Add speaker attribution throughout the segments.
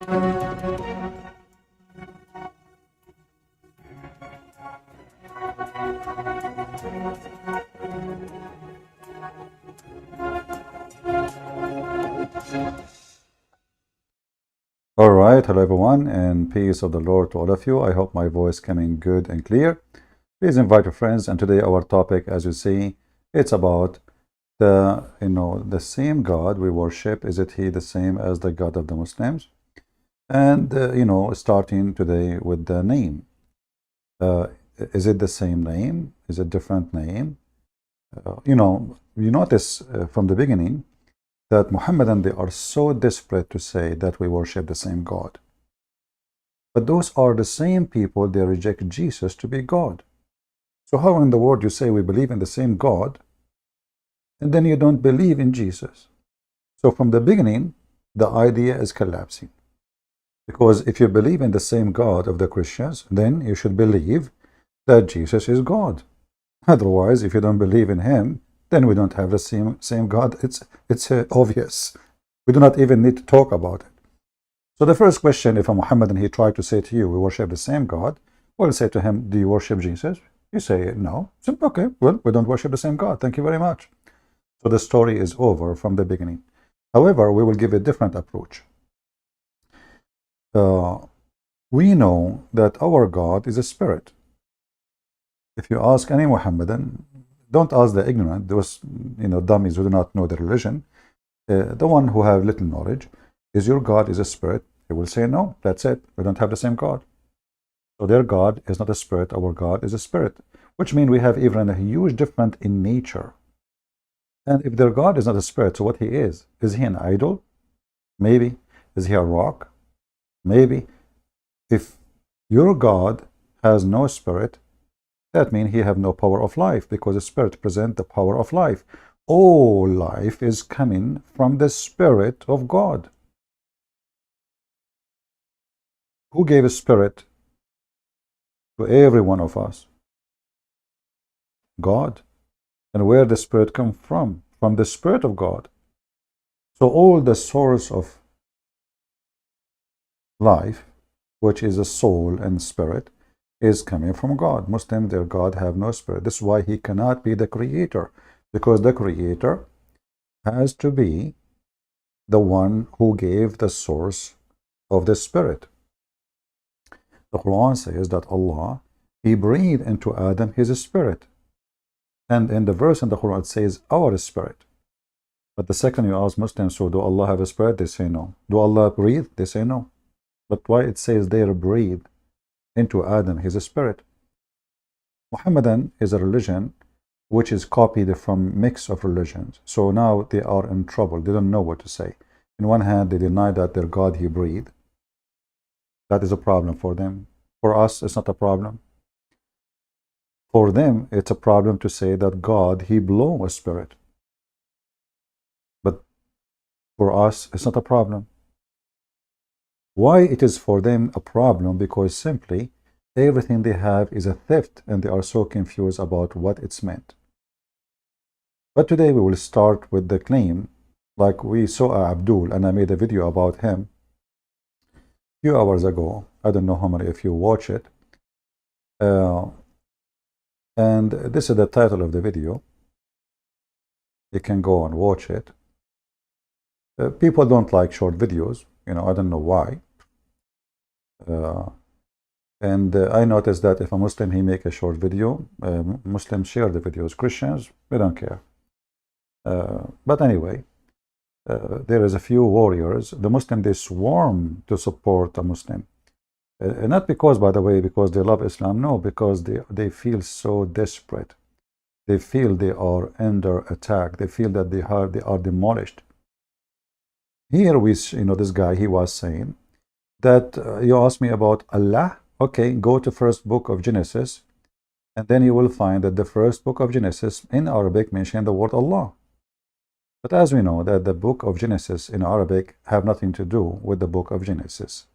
Speaker 1: All right, hello everyone, and peace of the Lord to all of you. I hope my voice coming good and clear. Please invite your friends. And today our topic, as you see, it's about the same God we worship. Is it he the same as the God of the Muslims? And starting today with the name. Is it the same name? Is it different name? You notice from the beginning that Muhammadan, they are so desperate to say that we worship the same God. But those are the same people, they reject Jesus to be God. So how in the world you say we believe in the same God, and then you don't believe in Jesus? So from the beginning, the idea is collapsing. Because if you believe in the same God of the Christians, then you should believe that Jesus is God. Otherwise, if you don't believe in him, then we don't have the same God. It's obvious. We do not even need to talk about it. So the first question, if a Muhammadan he tried to say to you, we worship the same God, we'll say to him, do you worship Jesus? You say no. So, okay, well, we don't worship the same God. Thank you very much. So the story is over from the beginning. However, we will give a different approach. We know that our God is a spirit. If you ask any Muhammadan, don't ask the ignorant, those dummies who do not know the religion. The one who have little knowledge, is your God is a spirit? He will say no. That's it. We don't have the same God. So their God is not a spirit. Our God is a spirit, which means we have even a huge difference in nature. And if their God is not a spirit, so what he is he an idol? Maybe. Is he a rock? Maybe. If your God has no spirit, that means he have no power of life, because the spirit presents the power of life. All life is coming from the Spirit of God. Who gave a spirit to every one of us? God. And where the spirit come from? From the Spirit of God. So all the source of life, which is a soul and spirit, is coming from God. Muslims, their God have no spirit. This is why he cannot be the creator, because the creator has to be the one who gave the source of the spirit. The Quran says that Allah, he breathed into Adam his spirit. And in the verse in the Quran it says our spirit. But the second you ask Muslims, so do Allah have a spirit? They say no. Do Allah breathe? They say no. But why it says they breathe into Adam his spirit? Muhammadan is a religion which is copied from mix of religions. So now they are in trouble. They don't know what to say. In one hand, they deny that their God he breathed. That is a problem for them. For us, it's not a problem. For them, it's a problem to say that God he blew a spirit. But for us, it's not a problem. Why it is for them a problem? Because simply everything they have is a theft, and they are so confused about what it's meant. But today we will start with the claim, like we saw Abdul, and I made a video about him a few hours ago. I don't know how many of you watch it. And this is the title of the video. You can go and watch it. People don't like short videos. I don't know why. I noticed that if a Muslim he make a short video, Muslims share the videos. Christians, we don't care. But anyway, there is a few warriors. The Muslim, they swarm to support a Muslim. Not because, by the way, because they love Islam. No, because they feel so desperate. They feel they are under attack. They feel that they are demolished. Here we, this guy, he was saying that you asked me about Allah. Okay, go to first book of Genesis, and then you will find that the first book of Genesis in Arabic mentions the word Allah. But as we know that the book of Genesis in Arabic have nothing to do with the book of Genesis.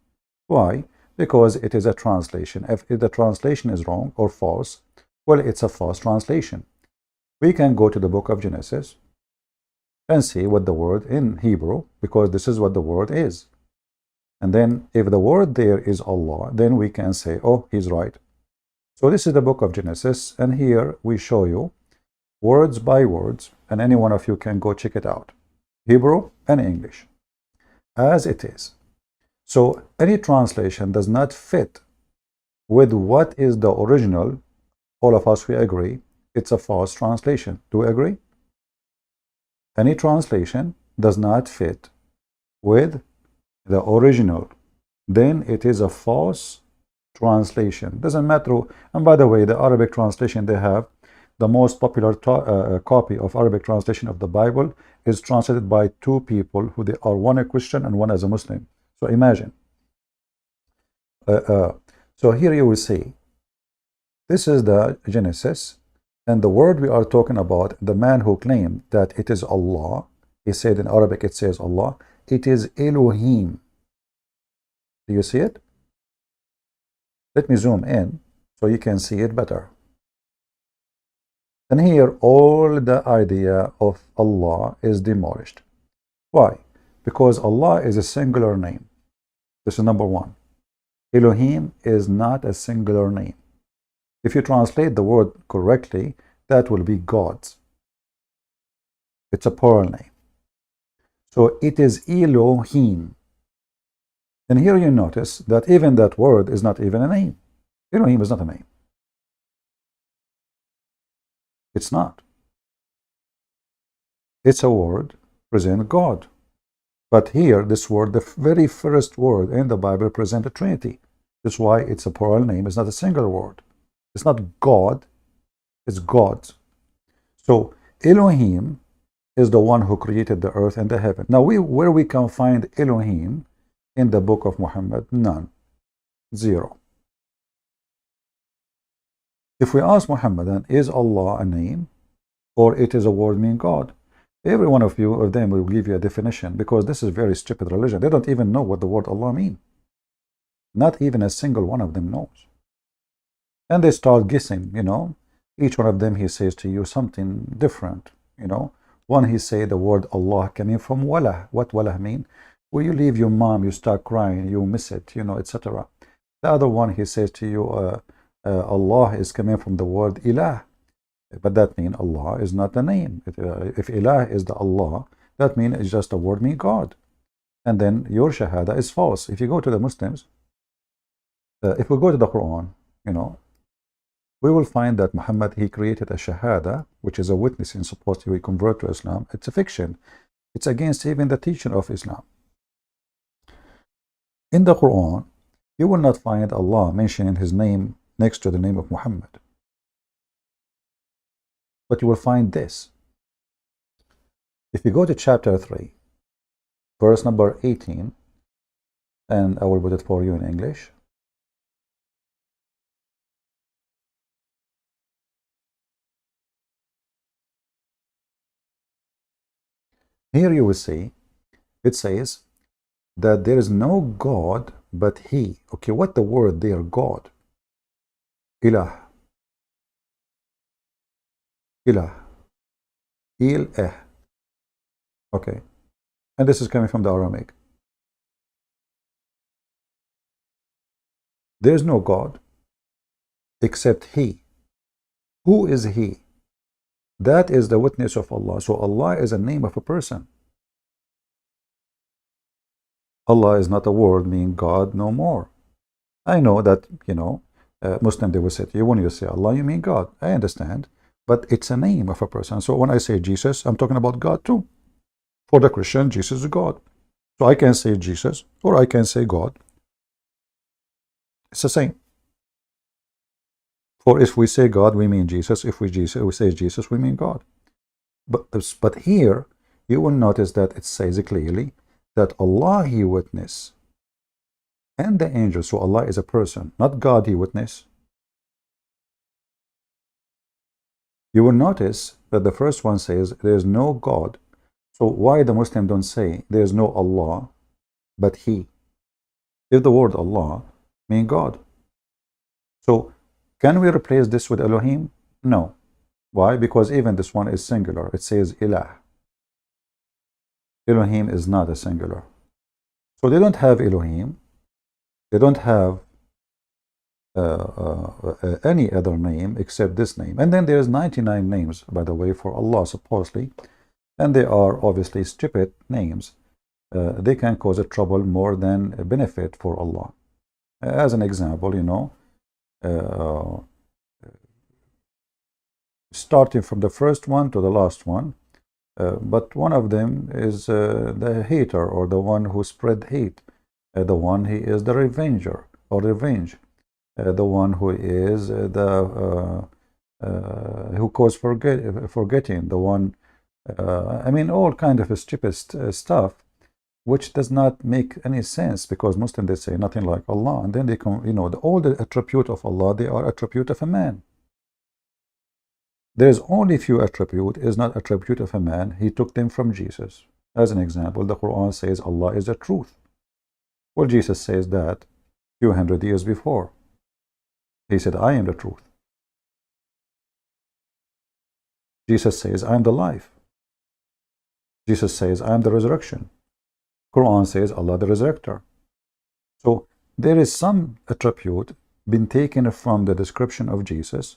Speaker 1: Why? Because it is a translation. If the translation is wrong or false, well, it's a false translation. We can go to the book of Genesis and see what the word in Hebrew, because this is what the word is. And then if the word there is Allah, then we can say, oh, he's right. So this is the book of Genesis, and here we show you words by words, and any one of you can go check it out. Hebrew and English, as it is. So any translation does not fit with what is the original. All of us, we agree, it's a false translation. Do we agree? Any translation does not fit with the original, then it is a false translation. Doesn't matter. And by the way, the Arabic translation they have, the most popular copy of Arabic translation of the Bible is translated by two people who they are, one a Christian and one as a Muslim. So imagine. So here you will see, this is the Genesis, and the word we are talking about, the man who claimed that it is Allah, he said in Arabic it says Allah, it is Elohim. Do you see it? Let me zoom in so you can see it better. And here all the idea of Allah is demolished. Why? Because Allah is a singular name. This is number one. Elohim is not a singular name. If you translate the word correctly, that will be gods. It's a plural name. So it is Elohim. And here you notice that even that word is not even a name. Elohim is not a name. It's not. It's a word present God. But here, this word, the very first word in the Bible, present a Trinity. That's why it's a plural name. It's not a single word. It's not God. It's gods. So Elohim is the one who created the earth and the heaven. Now, where we can find Elohim in the book of Muhammad? None. Zero. If we ask Muhammad, then, is Allah a name or it is a word meaning God? Every one of them will give you a definition, because this is very stupid religion. They don't even know what the word Allah means. Not even a single one of them knows. And they start guessing, Each one of them, he says to you something different, One, he say the word Allah coming from wala. What wala mean? When you leave your mom, you start crying, you miss it, etc. The other one, he says to you, Allah is coming from the word ilah. But that means Allah is not the name. If ilah is the Allah, that means it's just a word meaning God. And then your shahada is false. If you go to the Muslims, if we go to the Quran, we will find that Muhammad, he created a shahada, which is a witness in supposed to convert to Islam. It's a fiction. It's against even the teaching of Islam. In the Quran, you will not find Allah mentioning his name next to the name of Muhammad. But you will find this. If you go to chapter 3, verse number 18, and I will put it for you in English. Here you will see, it says that there is no God but He. Okay, what the word there, God? Ilah. Ilah. Il-eh. Okay. And this is coming from the Aramaic. There is no God except He. Who is He? That is the witness of Allah. So Allah is a name of a person. Allah is not a word meaning God no more. I know that, Muslim, they will say to you, when you say Allah, you mean God. I understand. But it's a name of a person. So when I say Jesus, I'm talking about God too. For the Christian, Jesus is God. So I can say Jesus or I can say God. It's the same. For if we say God, we mean Jesus. If we say Jesus, we mean God. But here, you will notice that it says clearly that Allah, He witness, and the angels. So Allah is a person, not God, He witness. You will notice that the first one says there is no God. So why the Muslim don't say there is no Allah, but He? If the word Allah mean God. So can we replace this with Elohim? No. Why? Because even this one is singular. It says Ilah. Elohim is not a singular. So they don't have Elohim. They don't have any other name except this name. And then there's 99 names, by the way, for Allah, supposedly. And they are obviously stupid names. They can cause a trouble more than a benefit for Allah. As an example, you know, starting from the first one to the last one, but one of them is the hater, or the one who spread hate. The one he is the revenger, or revenge. The one who is who caused forgetting. The one, I mean, all kind of stupid stuff, which does not make any sense, because Muslims, they say nothing like Allah, and then they come, you know, all the attribute of Allah, they are attribute of a man. There is only few attribute is not attribute of a man. He took them from Jesus. As an example, the Quran says Allah is the truth. Well, Jesus says that few hundred years before. He said, I am the truth. Jesus says, I am the life. Jesus says, I am the resurrection. Quran says, Allah the resurrector. So there is some attribute been taken from the description of Jesus,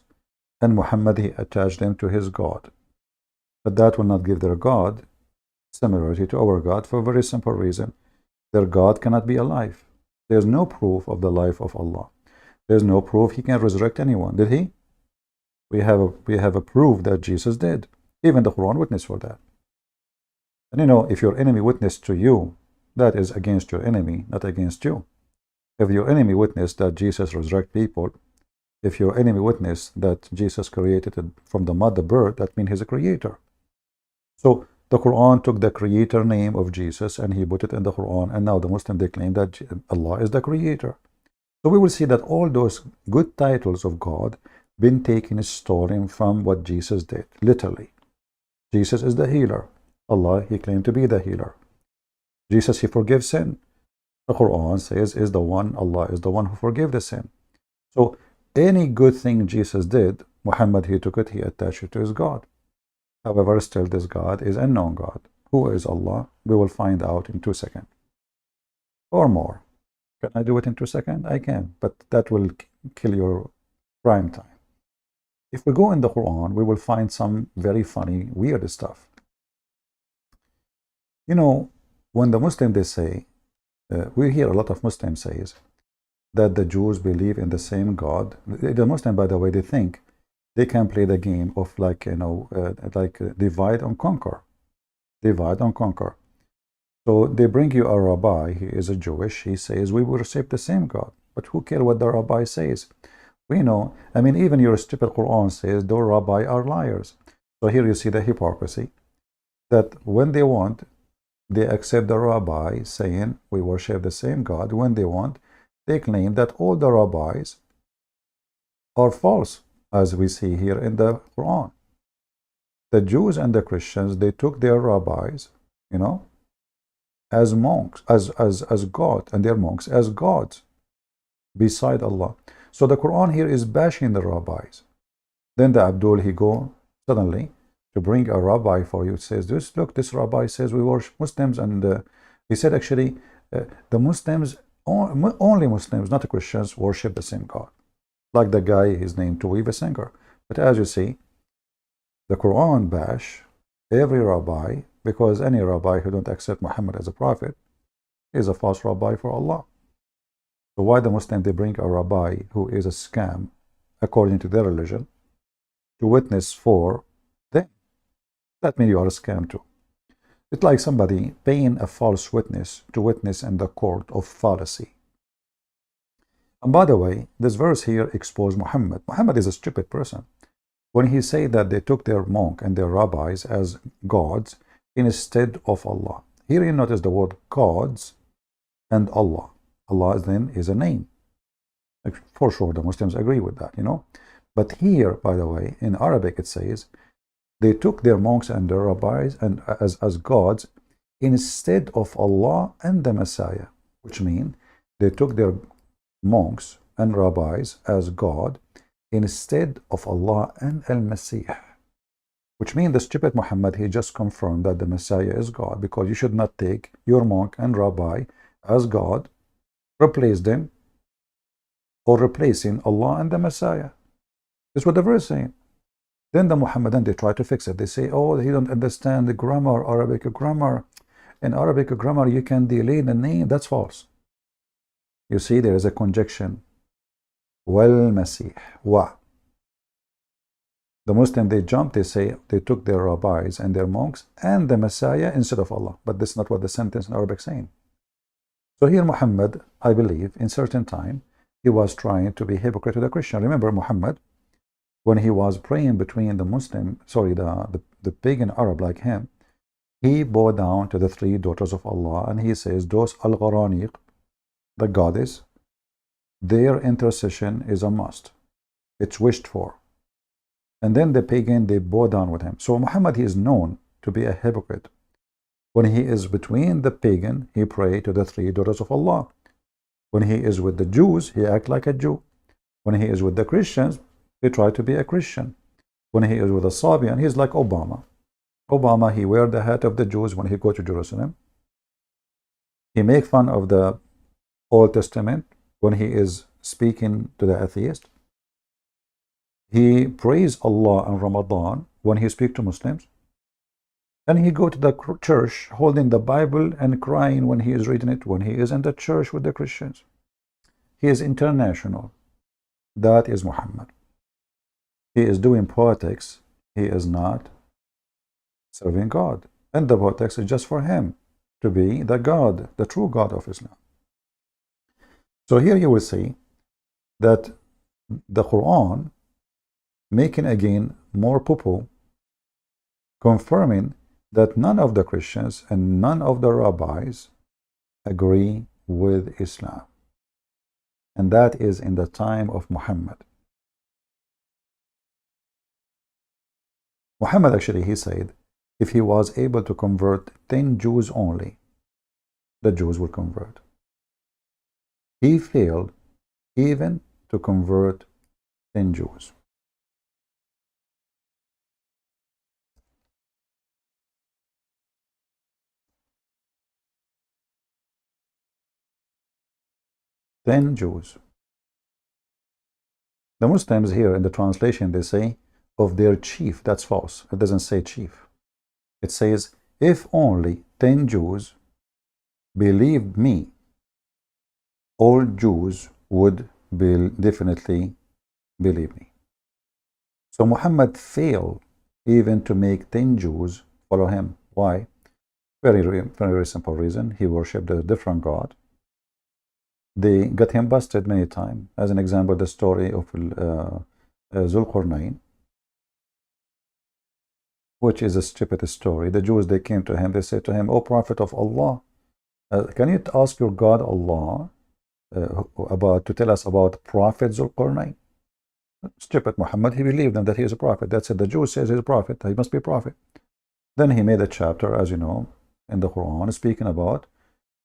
Speaker 1: and Muhammad, he attached them to his God. But that will not give their God similarity to our God, for a very simple reason. Their God cannot be alive. There's no proof of the life of Allah. There's no proof he can resurrect anyone. Did he? We have a proof that Jesus did. Even the Quran witness for that. And you know, if your enemy witnessed to you, that is against your enemy, not against you. If your enemy witnessed that Jesus resurrect people, if your enemy witnessed that Jesus created from the mud the bird, that means he's a creator. So the Quran took the creator name of Jesus and he put it in the Quran, and now the Muslim, they claim that Allah is the creator. So we will see that all those good titles of God been taken, stolen from what Jesus did, literally. Jesus is the healer. Allah, he claimed to be the healer. Jesus, he forgives sin. The Quran says is the one, Allah is the one who forgave the sin. So any good thing Jesus did, Muhammad, he took it, he attached it to his God. However, still this God is unknown God. Who is Allah? We will find out in 2 seconds. Or more. Can I do it in 2 seconds? I can, but that will kill your prime time. If we go in the Quran, we will find some very funny, weird stuff. You know, when the Muslims, they say, we hear a lot of Muslims says that the Jews believe in the same God. The Muslim, by the way, they think they can play the game of like, you know, divide and conquer. Divide and conquer. So they bring you a rabbi, he is a Jewish, he says, we will worship the same God. But who cares what the rabbi says? We know, I mean, even your stupid Quran says, the rabbi are liars. So here you see the hypocrisy, that when they want, they accept the rabbi saying, we worship the same God. When they want, they claim that all the rabbis are false, as we see here in the Quran. The Jews and the Christians, they took their rabbis, you know, as monks, as God, and their monks as gods beside Allah. So the Quran here is bashing the rabbis. Then the Abdul, he go suddenly to bring a rabbi for you. It says, this, look, this rabbi says we worship Muslims, and he said actually the Muslims, only Muslims, not the Christians, worship the same God. Like the guy, his name Tuwi, the singer. But as you see, the Quran bash every rabbi, because any rabbi who don't accept Muhammad as a prophet is a false rabbi for Allah. So why the Muslim, they bring a rabbi who is a scam according to their religion to witness for them? That means you are a scam too. It's like somebody paying a false witness to witness in the court of fallacy. And by the way, this verse here exposes Muhammad. Muhammad is a stupid person. When he said that they took their monk and their rabbis as gods instead of Allah. Here you notice the word gods and Allah. Allah then is a name. For sure, the Muslims agree with that, you know. But here, by the way, in Arabic it says, they took their monks and their rabbis and as gods instead of Allah and the Messiah, which means they took their monks and rabbis as God instead of Allah and Al-Masih, which means the stupid Muhammad, he just confirmed that the Messiah is God, because you should not take your monk and rabbi as God, replace them, or replacing Allah and the Messiah. That's what the verse is saying. Then the Muhammadan, they try to fix it. They say, oh, he don't understand the grammar, Arabic grammar. In Arabic grammar, you can delay the name. That's false. You see, there is a conjunction. Wal Masih. Wa. The Muslim, they jump, they say, they took their rabbis and their monks and the Messiah instead of Allah. But that's not what the sentence in Arabic is saying. So here Muhammad, I believe, in certain time, he was trying to be hypocrite to the Christian. Remember Muhammad, when he was praying between the Muslim, the pagan Arab like him, he bowed down to the three daughters of Allah and he says, those al-Gharaniq, the goddess, their intercession is a must. It's wished for. And then the pagan, they bow down with him. So Muhammad, he is known to be a hypocrite. When he is between the pagan, he pray to the three daughters of Allah. When he is with the Jews, he act like a Jew. When he is with the Christians, he try to be a Christian. When he is with a Sabian, he's like Obama. Obama, he wear the hat of the Jews when he go to Jerusalem. He make fun of the Old Testament when he is speaking to the atheist. He praise Allah in Ramadan when he speak to Muslims. And he go to the church holding the Bible and crying when he is reading it, when he is in the church with the Christians. He is international. That is Muhammad. He is doing politics. He is not serving God. And the politics is just for him to be the God, the true God of Islam. So here you will see that the Quran making again more poo-poo, confirming that none of the Christians and none of the rabbis agree with Islam. And that is in the time of Muhammad. Muhammad actually, he said, if he was able to convert 10 Jews only, the Jews will convert. He failed even to convert 10 Jews. Jews. The Muslims here in the translation, they say of their chief. That's false. It doesn't say chief. It says, if only 10 Jews believed me, all Jews would definitely believe me. So Muhammad failed even to make 10 Jews follow him. Why? Very simple reason. He worshipped a different God. They got him busted many times. As an example, the story of Zulqarnain, which is a stupid story. The Jews, they came to him, they said to him, O Prophet of Allah, can you ask your God Allah to tell us about Prophet Zulqarnain? Stupid Muhammad, he believed them that he is a prophet. That's it. The Jews says he's a prophet, he must be a prophet. Then he made a chapter, as you know, in the Quran, speaking about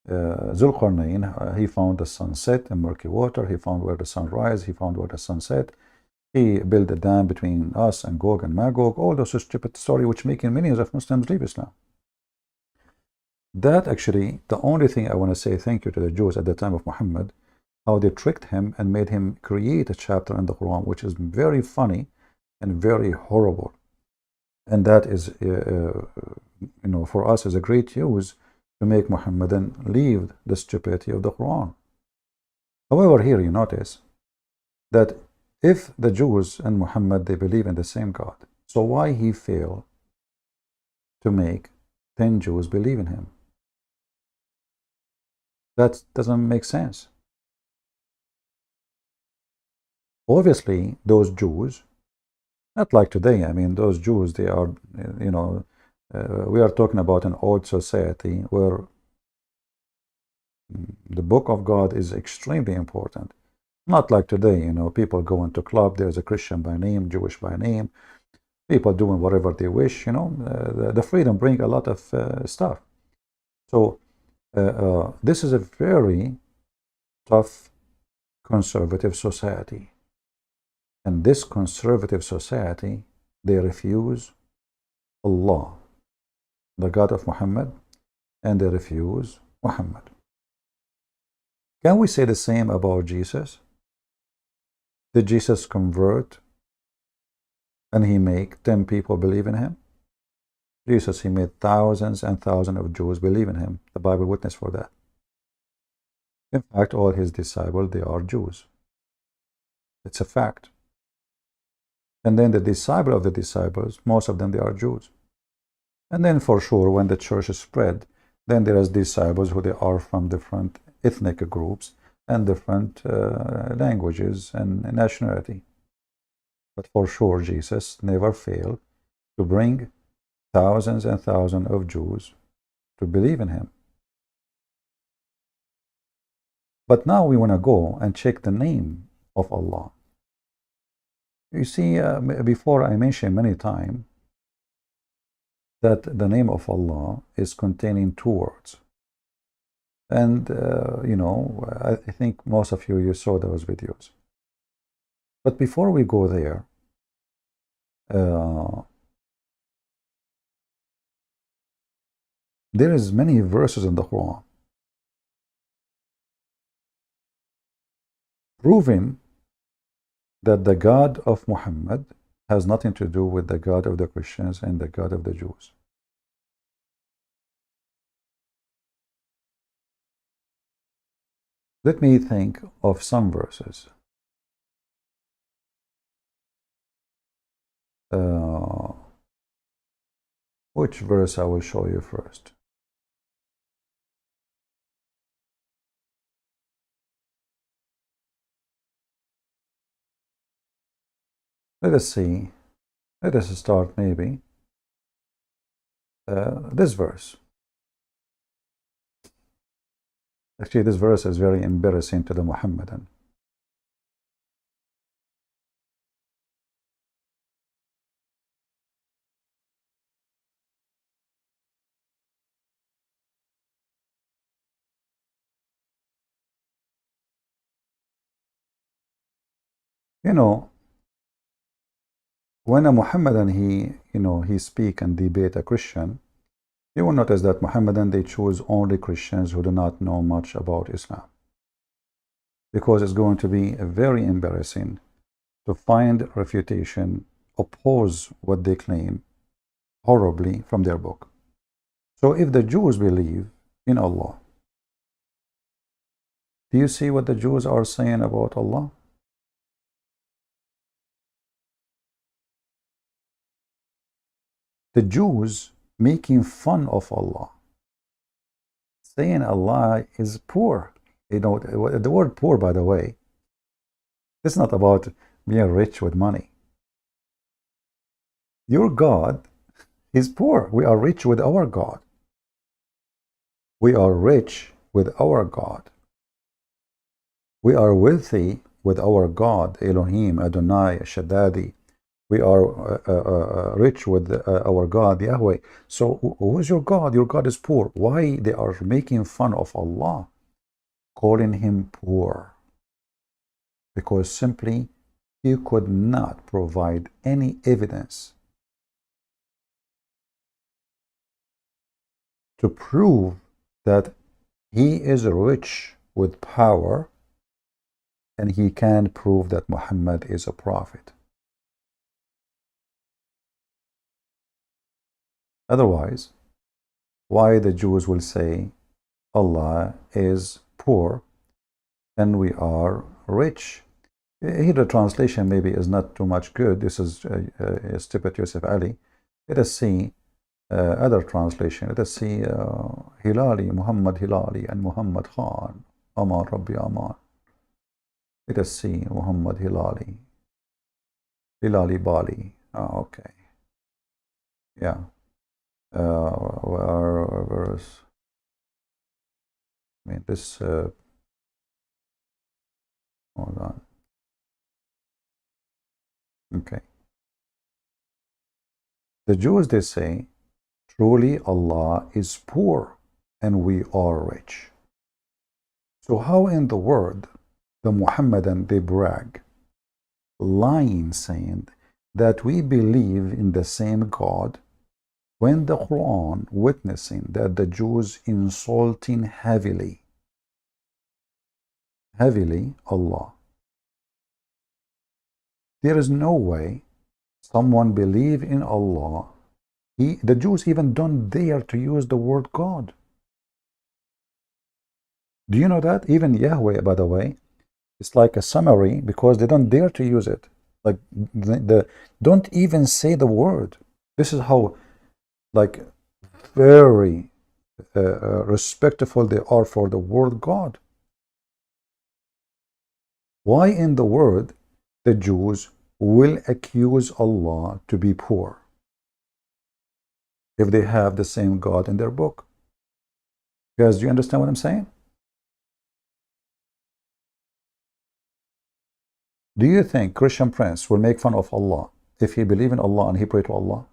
Speaker 1: Zulqarnain. He found the sunset in murky water. He found where the sun rises. He found where the sun set. He built a dam between us and Gog and Magog. All those stupid story which making millions of Muslims leave Islam. That actually, the only thing I want to say thank you to the Jews at the time of Muhammad, how they tricked him and made him create a chapter in the Quran which is very funny and very horrible. And that is, for us is a great use to make Muhammadan leave the stupidity of the Quran. However, here you notice that if the Jews and Muhammad, they believe in the same God, so why he failed to make 10 Jews believe in him? That doesn't make sense. Obviously, those Jews, not like today, I mean, those Jews, they are, we are talking about an old society where the book of God is extremely important. Not like today, people go into club, there's a Christian by name, Jewish by name, people doing whatever they wish, the freedom bring a lot of stuff. So this is a very tough conservative society. And this conservative society, they refuse Allah, the God of Muhammad, and they refuse Muhammad. Can we say the same about Jesus? Did Jesus convert and he make 10 people believe in him? Jesus, he made thousands and thousands of Jews believe in him. The Bible witness for that. In fact, all his disciples, they are Jews. It's a fact. And then the disciple of the disciples, most of them, they are Jews. And then for sure, when the church is spread, then there is disciples who they are from different ethnic groups and different languages and nationality. But for sure, Jesus never failed to bring thousands and thousands of Jews to believe in him. But now we want to go and check the name of Allah. You see, before I mentioned many times that the name of Allah is containing 2 words. And, you know, I think most of you saw those videos. But before we go there, there is many verses in the Quran proving that the God of Muhammad has nothing to do with the God of the Christians and the God of the Jews. Let me think of some verses. Which verse I will show you first? Let us see. Let us start maybe this verse. Actually, this verse is very embarrassing to the Muhammadan. You know, when a Muhammadan he speak and debate a Christian, you will notice that Muhammadan, they choose only Christians who do not know much about Islam, because it's going to be very embarrassing to find refutation oppose what they claim horribly from their book. So if the Jews believe in Allah, do you see what the Jews are saying about Allah? The Jews making fun of Allah, saying Allah is poor. You know, the word poor, by the way, it's not about being rich with money. Your God is poor. We are rich with our God. We are rich with our God. We are wealthy with our God, Elohim, Adonai, Shaddadi. We are rich with our God, Yahweh. So who is your God? Your God is poor. Why they are making fun of Allah, calling him poor? Because simply he could not provide any evidence to prove that he is rich with power, and he can prove that Muhammad is a prophet. Otherwise, why the Jews will say Allah is poor and we are rich? Here the translation maybe is not too much good. This is Stupid Yusuf Ali. Let us see other translation. Let us see Hilali, Muhammad Hilali and Muhammad Khan. Aman Rabbi Aman. Let us see Muhammad Hilali. Hilali Bali. Oh, okay. Yeah. Verse. I mean, this. Hold on. Okay. The Jews, they say, truly Allah is poor and we are rich. So how in the world the Muhammadan, they brag, lying, saying that we believe in the same God, when the Quran witnessing that the Jews insulting heavily heavily Allah. There is no way someone believe in Allah. The Jews even don't dare to use the word God. Do you know that? Even Yahweh, by the way, it's like a summary because they don't dare to use it. Like don't even say the word. This is how like very respectful they are for the word God. Why in the world the Jews will accuse Allah to be poor if they have the same God in their book? Guys, do you understand what I'm saying? Do you think Christian Prince will make fun of Allah if he believe in Allah and he pray to Allah?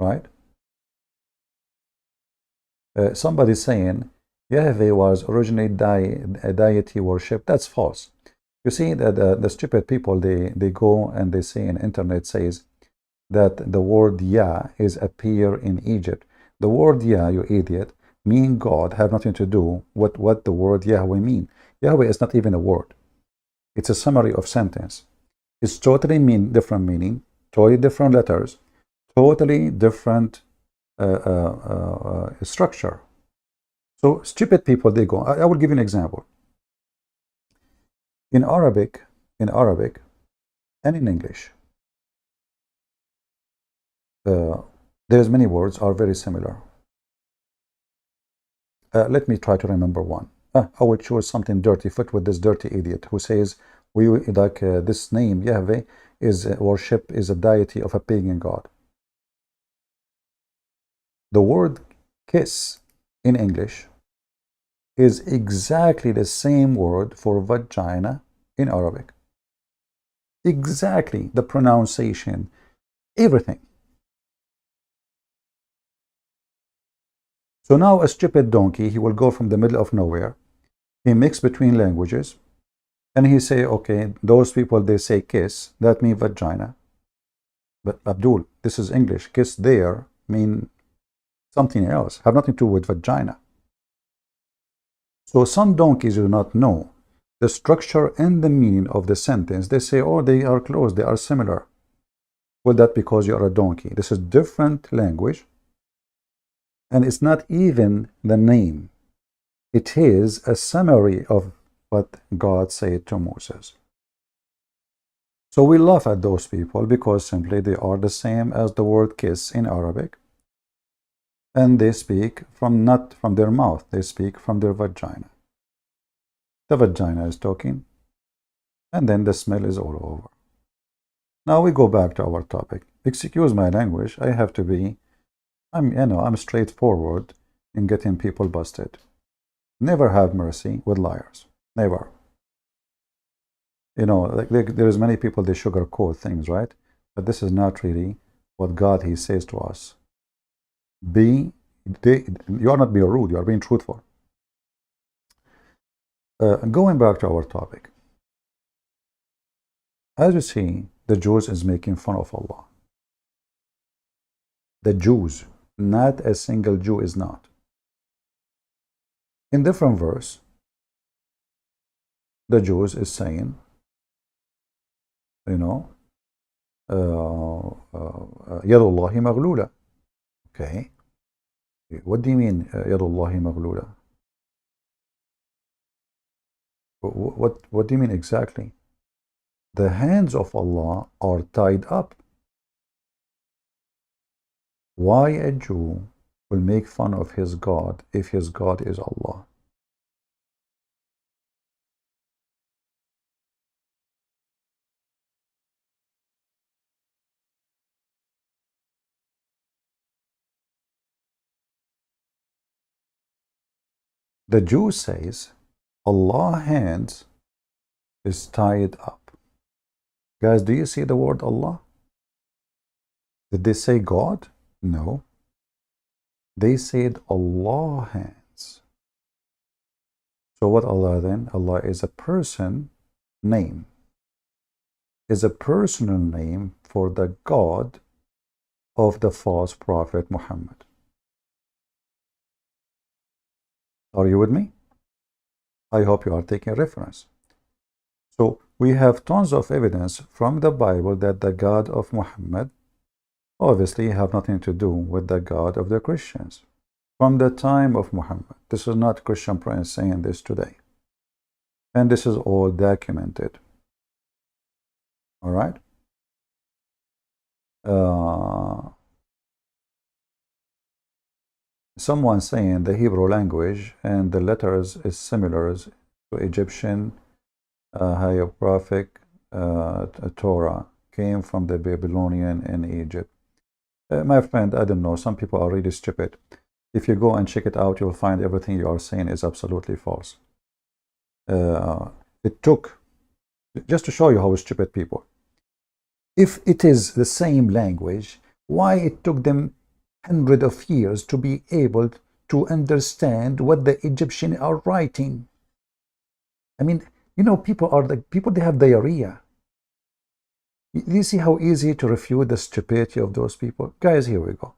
Speaker 1: Right? Somebody saying Yahweh was originally a deity worship. That's false. You see that the stupid people, they go and they say in internet says that the word Yah is appear in Egypt. The word Yah, you idiot, mean God, have nothing to do with what the word Yahweh mean. Yahweh is not even a word. It's a summary of sentence. It's totally different meaning, totally different letters, totally different structure. So stupid people, they go. I will give you an example. In Arabic, and in English, there's many words are very similar. Let me try to remember one. I will choose something dirty foot with this dirty idiot who says we like this name Yahweh is worship is a deity of a pagan god. The word kiss in English is exactly the same word for vagina in Arabic. Exactly the pronunciation, everything. So now a stupid donkey, he will go from the middle of nowhere, he mix between languages, and he say, okay, those people, they say kiss, that means vagina. But Abdul, this is English. Kiss there mean something else, have nothing to do with vagina. So some donkeys do not know the structure and the meaning of the sentence. They say, oh, they are close, they are similar. Well, that's because you are a donkey. This is different language. And it's not even the name. It is a summary of what God said to Moses. So we laugh at those people because simply they are the same as the word kiss in Arabic. And they speak from not from their mouth, they speak from their vagina. The vagina is talking, and then the smell is all over. Now we go back to our topic. Excuse my language, I have to be, I'm straightforward in getting people busted. Never have mercy with liars. Never. You know, like there's many people, they sugarcoat things, right? But this is not really what God, he says to us. You are not being rude, you are being truthful. Going back to our topic. As you see, the Jews is making fun of Allah. The Jews, not a single Jew is not. In different verse, the Jews is saying, you know, Yadullahi maghlula. Okay. What do you mean, Yadullahi maghlula? What do you mean exactly? The hands of Allah are tied up. Why a Jew will make fun of his God if his God is Allah? The Jew says Allah's hands is tied up. Guys, do you see the word Allah? Did they say God? No. They said Allah hands. So what Allah then? Allah is a person name. Is a personal name for the God of the false prophet Muhammad. Are you with me? I hope you are taking reference. So we have tons of evidence from the Bible that the God of Muhammad obviously have nothing to do with the God of the Christians. From the time of Muhammad. This is not Christian Prince saying this today. And this is all documented. All right? Someone saying the Hebrew language and the letters is similar to Egyptian hieroglyphic Torah came from the Babylonian in Egypt. My friend, I don't know. Some people are really stupid. If you go and check it out, you'll find everything you are saying is absolutely false. It took, just to show you how stupid people. If it is the same language, why it took them hundreds of years to be able to understand what the Egyptians are writing? I mean, you know, people they have diarrhea. You see how easy to refute the stupidity of those people? Guys, here we go.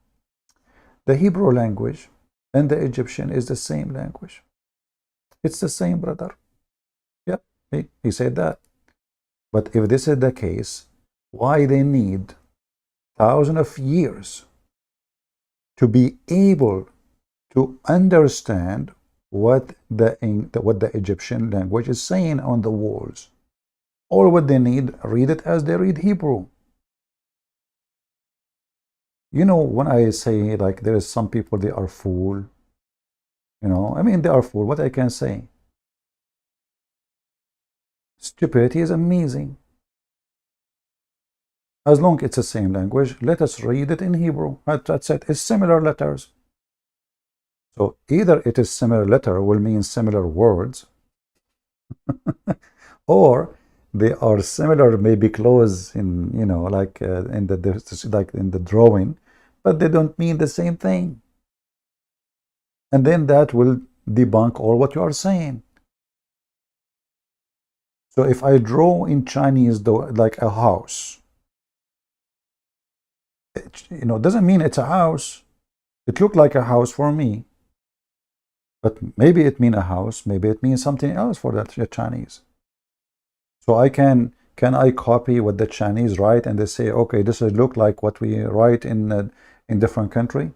Speaker 1: The Hebrew language and the Egyptian is the same language. It's the same, brother. Yeah, he said that. But if this is the case, why they need thousands of years to be able to understand what the Egyptian language is saying on the walls? All what they need, read it as they read Hebrew. You know, when I say, like, there is some people, they are fool. You know, I mean, they are fool. What I can say? Stupidity is amazing. As long as it's the same language, let us read it in Hebrew. That's it. It's similar letters. So either it is similar letter will mean similar words, or they are similar, maybe close in, you know, like in the drawing, but they don't mean the same thing. And then that will debunk all what you are saying. So if I draw in Chinese, though, like a house, you know, doesn't mean it's a house. It looked like a house for me, but maybe it means a house, maybe it means something else for that Chinese. So I can I copy what the Chinese write and they say, okay, this will look like what we write in different country?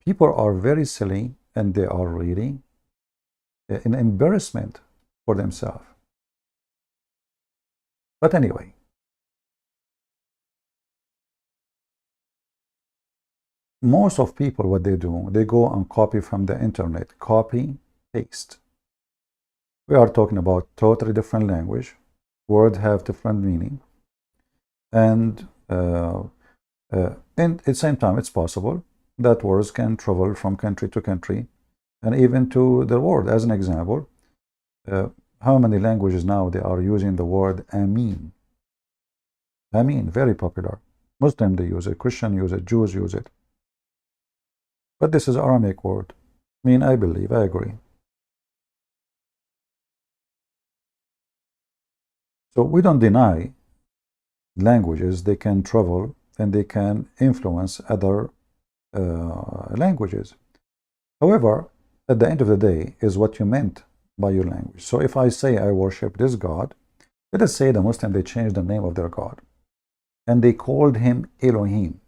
Speaker 1: People are very silly, and they are really an embarrassment for themselves. But anyway, most of people, what they do, they go and copy from the internet. Copy, paste. We are talking about totally different language. Words have different meaning. And at the same time, it's possible that words can travel from country to country and even to the world. As an example, how many languages now they are using the word Amin? Amin, very popular. Muslim, they use it. Christian use it. Jews use it. But this is Aramaic word. I mean, I believe, I agree. So we don't deny languages. They can travel and they can influence other languages. However, at the end of the day, is what you meant by your language. So if I say I worship this God, let us say the Muslim, they changed the name of their God and they called him Elohim.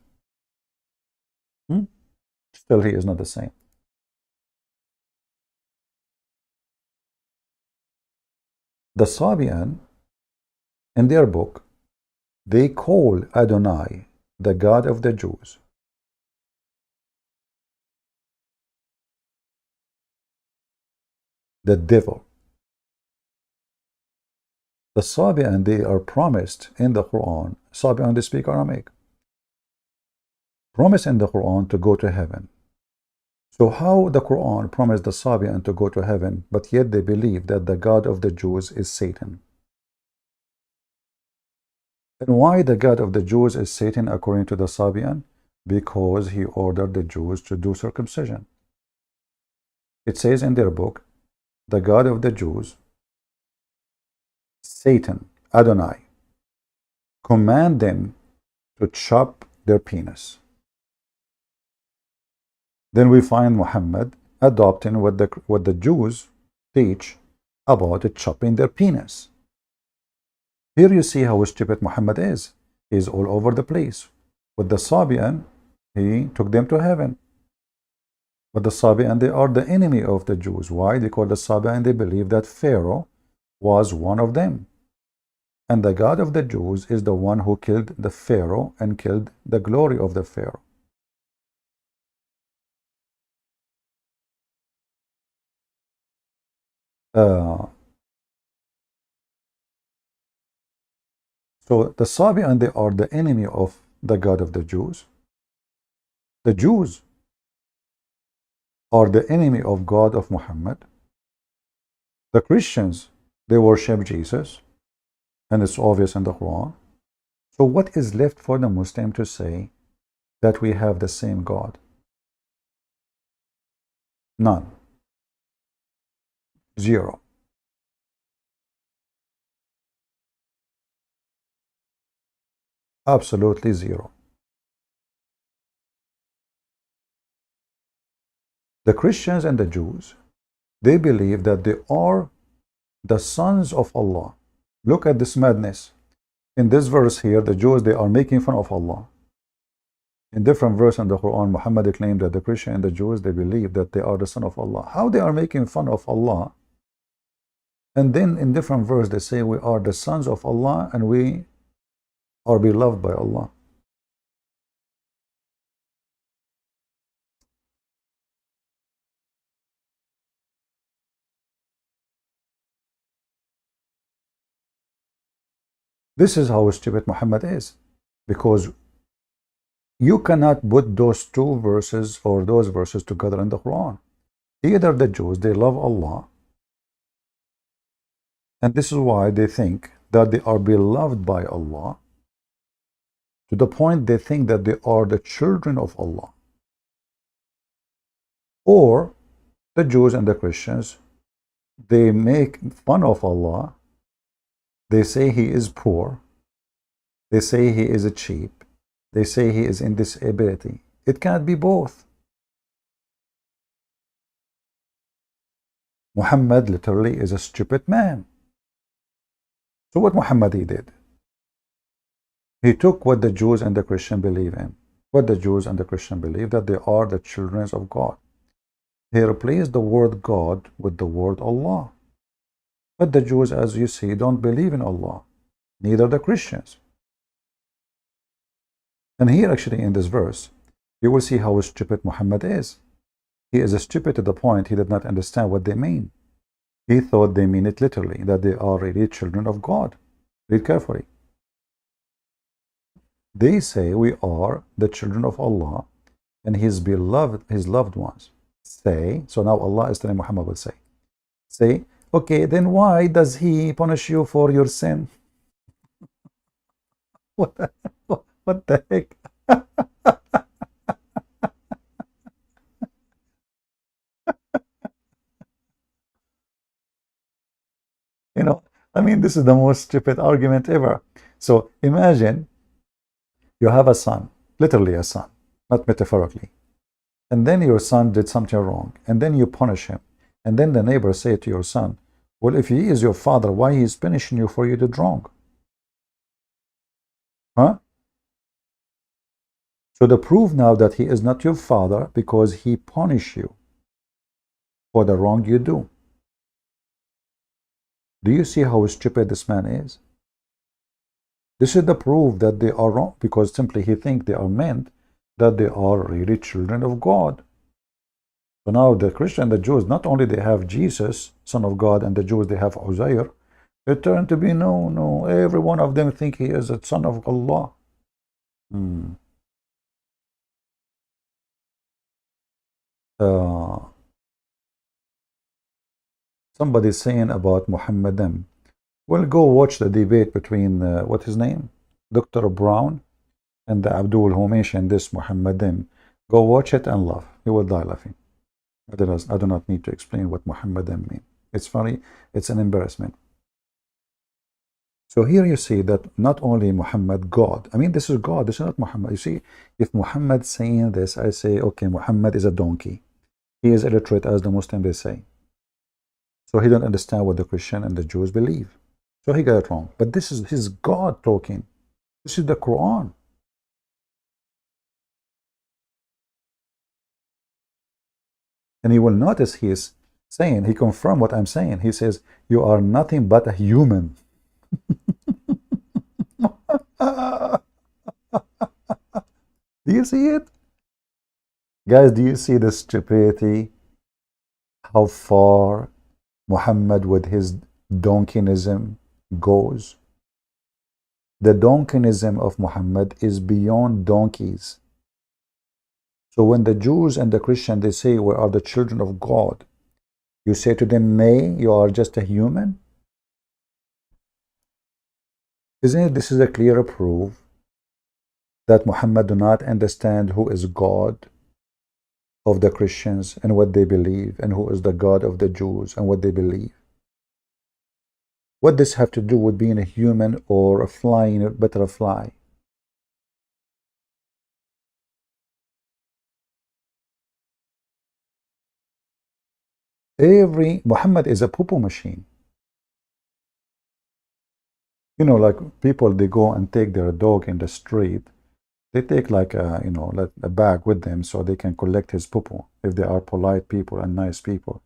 Speaker 1: Still, he is not the same. The Sabian, in their book, they call Adonai the God of the Jews. The devil. The Sabian, they are promised in the Quran. Sabian, they speak Aramaic. Promised in the Quran to go to heaven. So how the Quran promised the Sabian to go to heaven, but yet they believe that the God of the Jews is Satan? And why the God of the Jews is Satan according to the Sabian? Because he ordered the Jews to do circumcision. It says in their book, the God of the Jews, Satan, Adonai, command them to chop their penis. Then we find Muhammad, adopting what the Jews teach about chopping their penis. Here you see how stupid Muhammad is. He's all over the place. With the Sabian, he took them to heaven. But the Sabian, they are the enemy of the Jews. Why? They call the Sabian, they believe that Pharaoh was one of them. And the God of the Jews is the one who killed the Pharaoh and killed the glory of the Pharaoh. So the Sabian, they are the enemy of the God of the Jews. The Jews are the enemy of God of Muhammad. The Christians, they worship Jesus, and it's obvious in the Quran. So what is left for the Muslim to say that we have the same God? None. Zero. Absolutely zero. The Christians and the Jews, they believe that they are the sons of Allah. Look at this madness. In this verse here, the Jews, they are making fun of Allah. In different verse in the Quran, Muhammad claimed that the Christian and the Jews, they believe that they are the son of Allah. How they are making fun of Allah? And then in different verse, they say we are the sons of Allah and we are beloved by Allah. This is how stupid Muhammad is, because you cannot put those two verses or those verses together in the Quran. Either the Jews, they love Allah, and this is why they think that they are beloved by Allah, to the point they think that they are the children of Allah. Or the Jews and the Christians, they make fun of Allah. They say he is poor. They say he is cheap. They say he is in disability. It can't be both. Muhammad literally is a stupid man. So what Muhammad he did? He took what the Jews and the Christian believe in. What the Jews and the Christian believe, that they are the children of God. He replaced the word God with the word Allah. But the Jews, as you see, don't believe in Allah. Neither the Christians. And here actually in this verse, you will see how stupid Muhammad is. He is stupid to the point he did not understand what they mean. He thought they mean it literally, that they are really children of God. Read carefully. They say we are the children of Allah and his beloved, his loved ones. Say, so now Allah is telling Muhammad will say, okay, then why does he punish you for your sin? What the heck? You know, I mean, this is the most stupid argument ever. So imagine you have a son, literally a son, not metaphorically. And then your son did something wrong, and then you punish him. And then the neighbor say to your son, well, if he is your father, why he is punishing you for you did wrong? Huh? So the proof now that he is not your father because he punished you for the wrong you do. Do you see how stupid this man is? This is the proof that they are wrong, because simply he thinks they are meant that they are really children of God. So now the Christian, the Jews, not only they have Jesus, Son of God, and the Jews they have Azhar, it turned to be no, every one of them think he is a son of Allah. Somebody saying about Muhammadan. Well, go watch the debate between, what his name? Dr. Brown and the Abdul who mentioned this Muhammadan. Go watch it and laugh. You will die laughing. I do not need to explain what Muhammadan means. It's funny. It's an embarrassment. So here you see that not only Muhammad, God. I mean, this is God. This is not Muhammad. You see, if Muhammad saying this, I say, okay, Muhammad is a donkey. He is illiterate, as the Muslim they say. So he don't understand what the Christian and the Jews believe. So he got it wrong. But this is his God talking. This is the Quran. And you will notice he is saying, he confirmed what I'm saying. He says, you are nothing but a human. Do you see it? Guys, do you see the stupidity? How far Muhammad with his donkeysm goes? The donkeysm of Muhammad is beyond donkeys. So when the Jews and the Christians, they say, we are the children of God, you say to them, nay, you are just a human? Isn't it this is a clear proof that Muhammad do not understand who is God of the Christians and what they believe, and who is the God of the Jews and what they believe? What does this have to do with being a human or a flying butterfly? Muhammad is a poo-poo machine. You know, like people, they go and take their dog in the street. They take like like a bag with them so they can collect his poo-poo if they are polite people and nice people.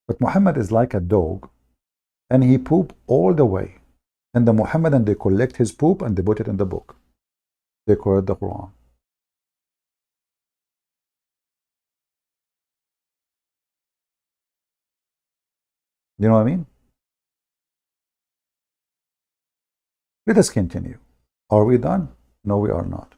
Speaker 1: But Muhammad is like a dog, and he poop all the way. And the Muhammadan, they collect his poop and they put it in the book. They call it the Quran. You know what I mean? Let us continue. Are we done? No, we are not.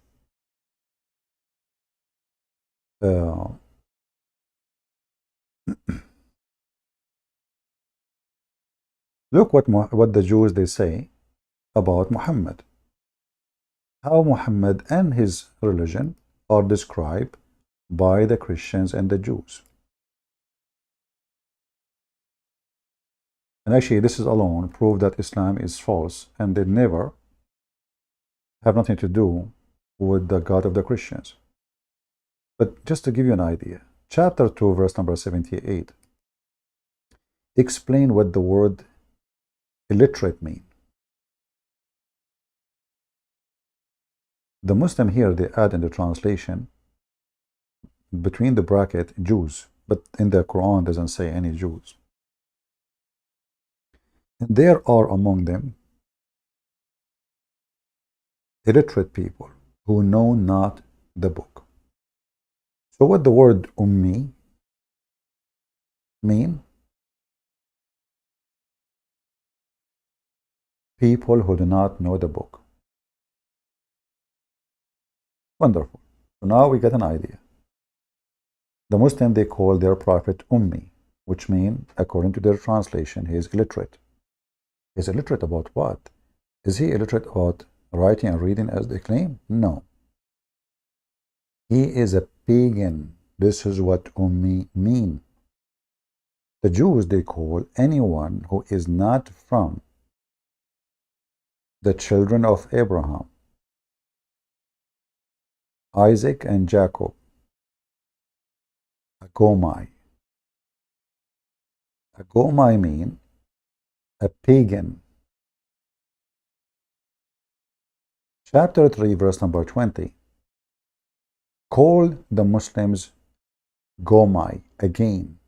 Speaker 1: Look what the Jews they say about Muhammad. How Muhammad and his religion are described by the Christians and the Jews. And actually, this is alone proof that Islam is false, and they never have nothing to do with the God of the Christians. But just to give you an idea, chapter 2, verse number 78, explain what the word illiterate mean. The Muslim here, they add in the translation between the bracket Jews, but in the Quran doesn't say any Jews. And there are among them illiterate people who know not the book. So what the word ummi mean? People who do not know the book. Wonderful. So now we get an idea. The Muslim, they call their prophet ummi, which means, according to their translation, he is illiterate. Is illiterate about what? Is he illiterate about writing and reading as they claim? No. He is a pagan. This is what ummi mean. The Jews, they call anyone who is not from the children of Abraham, Isaac and Jacob, Agomai. Agomai mean a pagan. Chapter 3, verse number 20. Call the Muslims Gomai, again,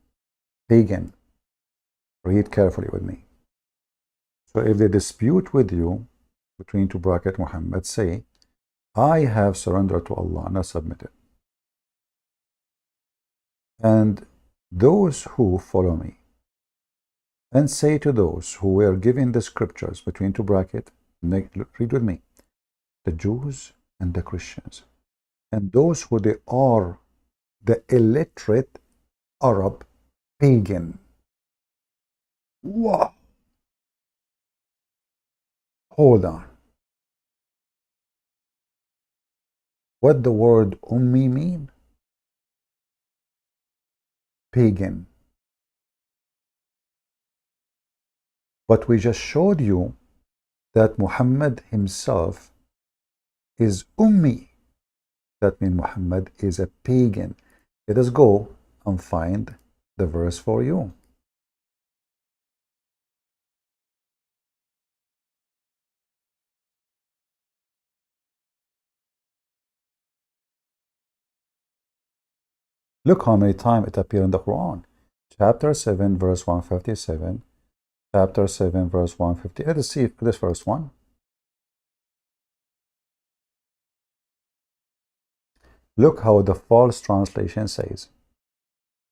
Speaker 1: pagan. Read carefully with me. So if they dispute with you, between two bracket Muhammad, say, I have surrendered to Allah and I submitted. And those who follow me, and say to those who were given the scriptures, between two bracket, read with me, the Jews and the Christians, and those who they are the illiterate Arab pagan. Wow. Hold on. What the word ummi mean? Pagan. But we just showed you that Muhammad himself is ummi. That means Muhammad is a pagan. Let us go and find the verse for you. Look how many times it appears in the Quran. Chapter 7, verse 157. Chapter 7, verse 150. Let's see this first one. Look how the false translation says,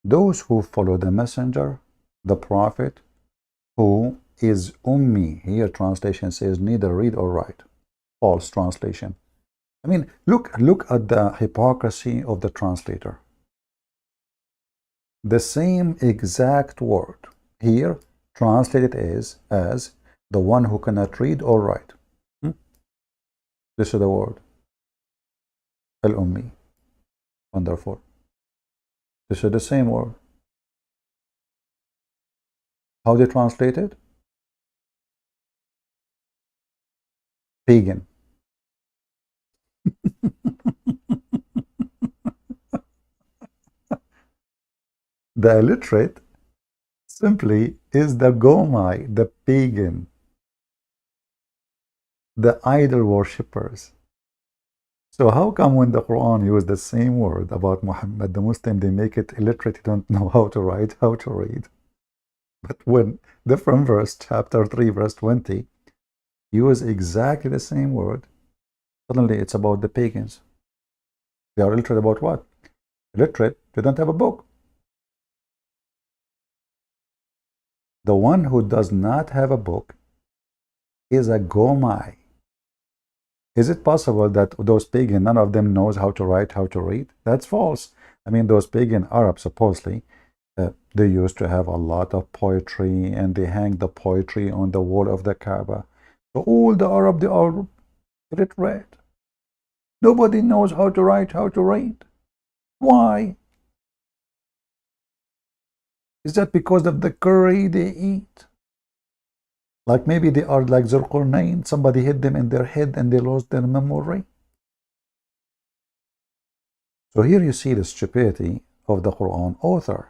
Speaker 1: those who follow the messenger, the prophet, who is ummi. Here translation says neither read or write. False translation. I mean, look at the hypocrisy of the translator. The same exact word here translated as the one who cannot read or write. This is the word. Al-ummi. Wonderful. This is the same word. How they translate it? Pagan. The illiterate simply is the Gomai, the pagan, the idol worshippers. So how come when the Quran used the same word about Muhammad, the Muslim, they make it illiterate, you don't know how to write, how to read. But when different verse, chapter 3, verse 20, use exactly the same word, suddenly it's about the pagans. They are illiterate about what? Illiterate, they don't have a book. The one who does not have a book is a Gomai. Is it possible that those pagan, none of them knows how to write, how to read? That's false. I mean, those pagan Arabs, supposedly, they used to have a lot of poetry, and they hang the poetry on the wall of the Kaaba. So all the Arab, they are illiterate. Nobody knows how to write, how to read. Why? Is that because of the curry they eat? Like maybe they are like Zulqarnain, somebody hit them in their head and they lost their memory. So here you see the stupidity of the Quran author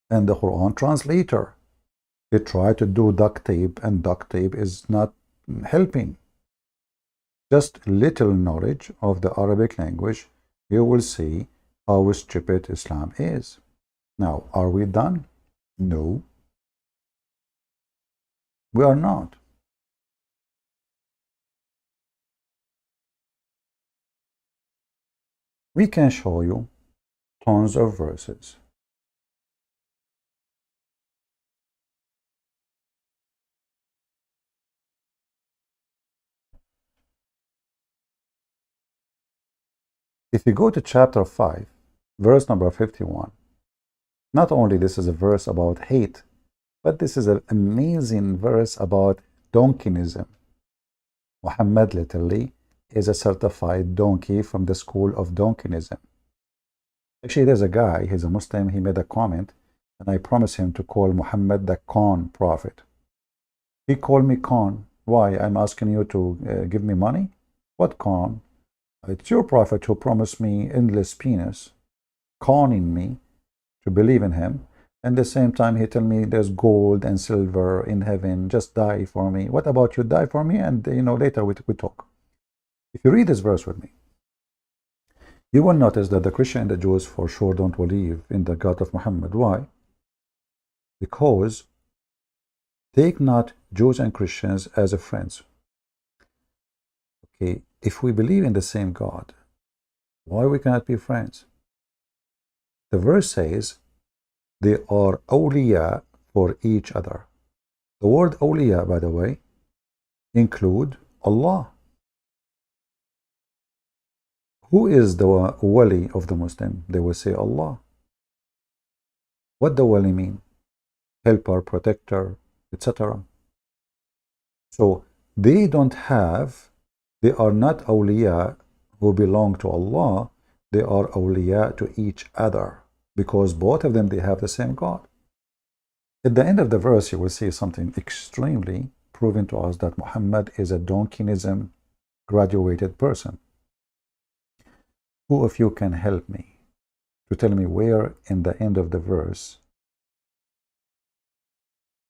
Speaker 1: and the Quran translator. They try to do duct tape, and duct tape is not helping. Just little knowledge of the Arabic language, you will see how stupid Islam is. Now, are we done? No. We are not. We can show you tons of verses. If you go to chapter 5, verse number 51, not only this is a verse about hate, but this is an amazing verse about donkeyism. Muhammad literally is a certified donkey from the school of donkeyism. Actually, there's a guy, he's a Muslim, he made a comment, and I promised him to call Muhammad the con prophet. He called me con. Why? I'm asking you to give me money? What con? It's your prophet who promised me endless penis, conning me to believe in him. And at the same time, he tell me there's gold and silver in heaven. Just die for me. What about you? Die for me, and later we talk. If you read this verse with me, you will notice that the Christian and the Jews for sure don't believe in the God of Muhammad. Why? Because take not Jews and Christians as friends. Okay, if we believe in the same God, why we cannot be friends? The verse says they are awliya for each other. The word awliya, by the way, include Allah. Who is the wali of the Muslim? They will say Allah. What the wali mean? Helper, protector, etc. So they are not awliya who belong to Allah. They are awliya to each other, because both of them, they have the same God. At the end of the verse, you will see something extremely proving to us that Muhammad is a donkeyism graduated person. Who of you can help me to tell me where in the end of the verse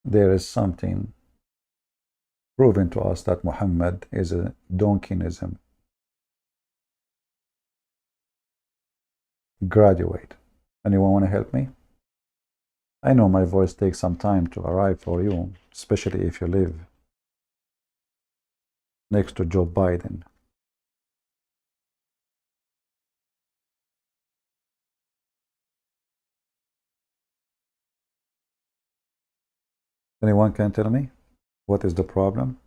Speaker 1: there is something proving to us that Muhammad is a donkeyism graduate. Anyone want to help me? I know my voice takes some time to arrive for you, especially if you live next to Joe Biden. Anyone can tell me what is the problem?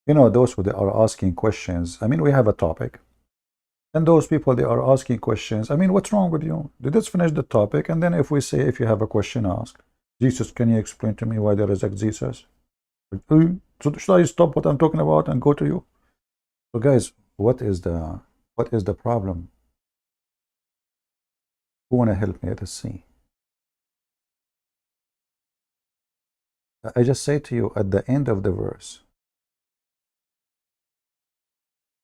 Speaker 1: You know, those who they are asking questions, I mean, we have a topic. And those people, they are asking questions. I mean, what's wrong with you? Let's finish the topic. And then if we say, if you have a question, ask. Jesus, can you explain to me why there is Jesus? So should I stop what I'm talking about and go to you? So guys, what is the problem? Who want to help me? Let's see. I just say to you at the end of the verse,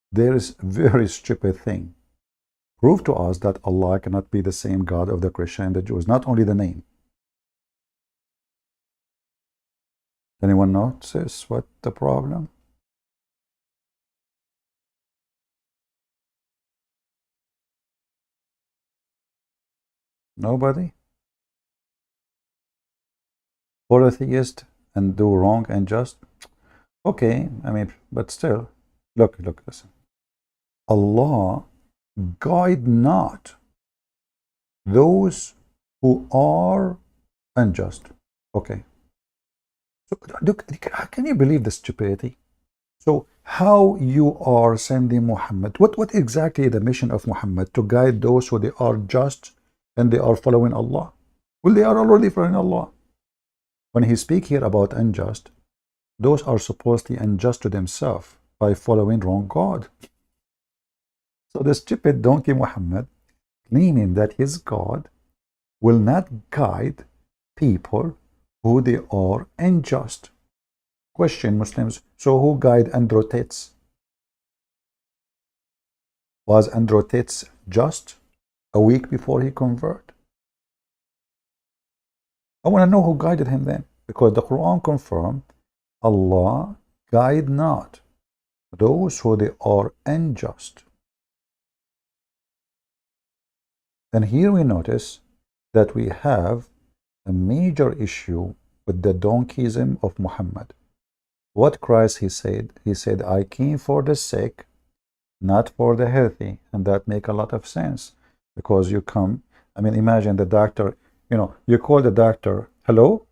Speaker 1: there is a very stupid thing. Prove to us that Allah cannot be the same God of the Christian and the Jews, not only the name. Anyone notice what the problem? Nobody? Polytheist and do wrong and just? Okay, I mean, but still, look, listen. Allah guide not those who are unjust. Okay. So look, can you believe the stupidity? So how you are sending Muhammad? What exactly the mission of Muhammad? To guide those who they are just and they are following Allah. Well, they are already following Allah. When he speak here about unjust, those are supposedly unjust to themselves by following wrong God. So the stupid donkey Muhammad claiming that his God will not guide people who they are unjust. Question, Muslims, so who guide Androtids? Was Androtids just a week before he converted? I want to know who guided him then, because the Quran confirmed Allah guide not those who they are unjust. And here we notice that we have a major issue with the donkeyism of Muhammad. What Christ he said, I came for the sick, not for the healthy. And that make a lot of sense, because you come, I mean, imagine the doctor, you know, you call the doctor, hello,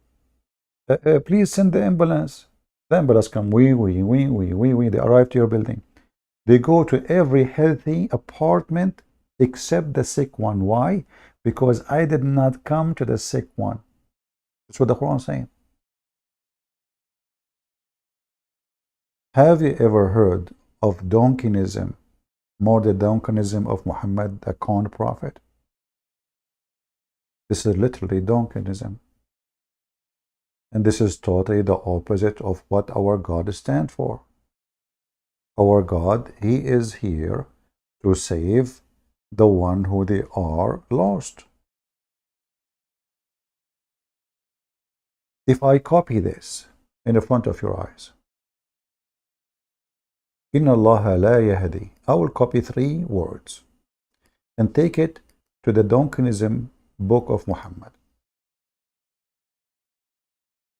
Speaker 1: please send the ambulance. The ambulance come, they arrive to your building. They go to every healthy apartment except the sick one. Why? Because I did not come to the sick one. That's what the Quran is saying. Have you ever heard of donkeyism, more the donkeyism of Muhammad, the con prophet? This is literally donkeyism. And this is totally the opposite of what our God stands for. Our God, he is here to save the one who they are lost. If I copy this in the front of your eyes, Inna Allah la yahdi, I will copy 3 words and take it to the donkeyism book of Muhammad.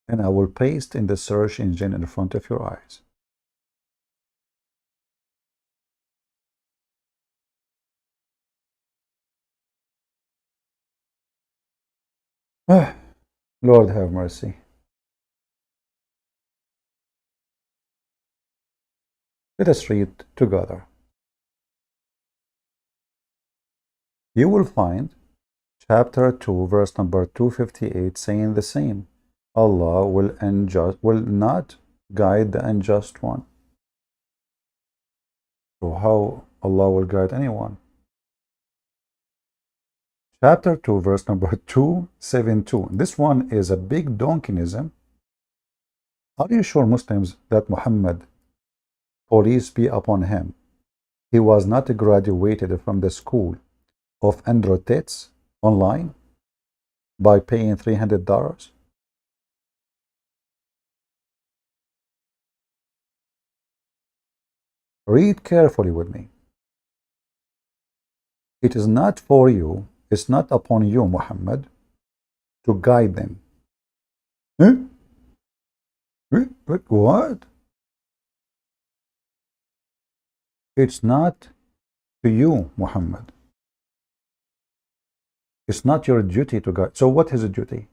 Speaker 1: And I will paste in the search engine in front of your eyes. Lord have mercy. Let us read together. You will find chapter 2, verse number 258 saying the same. Allah will not guide the unjust one. So how Allah will guide anyone? Chapter 2, verse number 272. This one is a big donkeyism. Are you sure, Muslims, that Muhammad peace be upon him, he was not graduated from the school of Androtids online by paying $300? Read carefully with me. It is not for you, it's not upon you, Muhammad, to guide them. Huh? What? It's not to you, Muhammad. It's not your duty to guide. So what is a duty?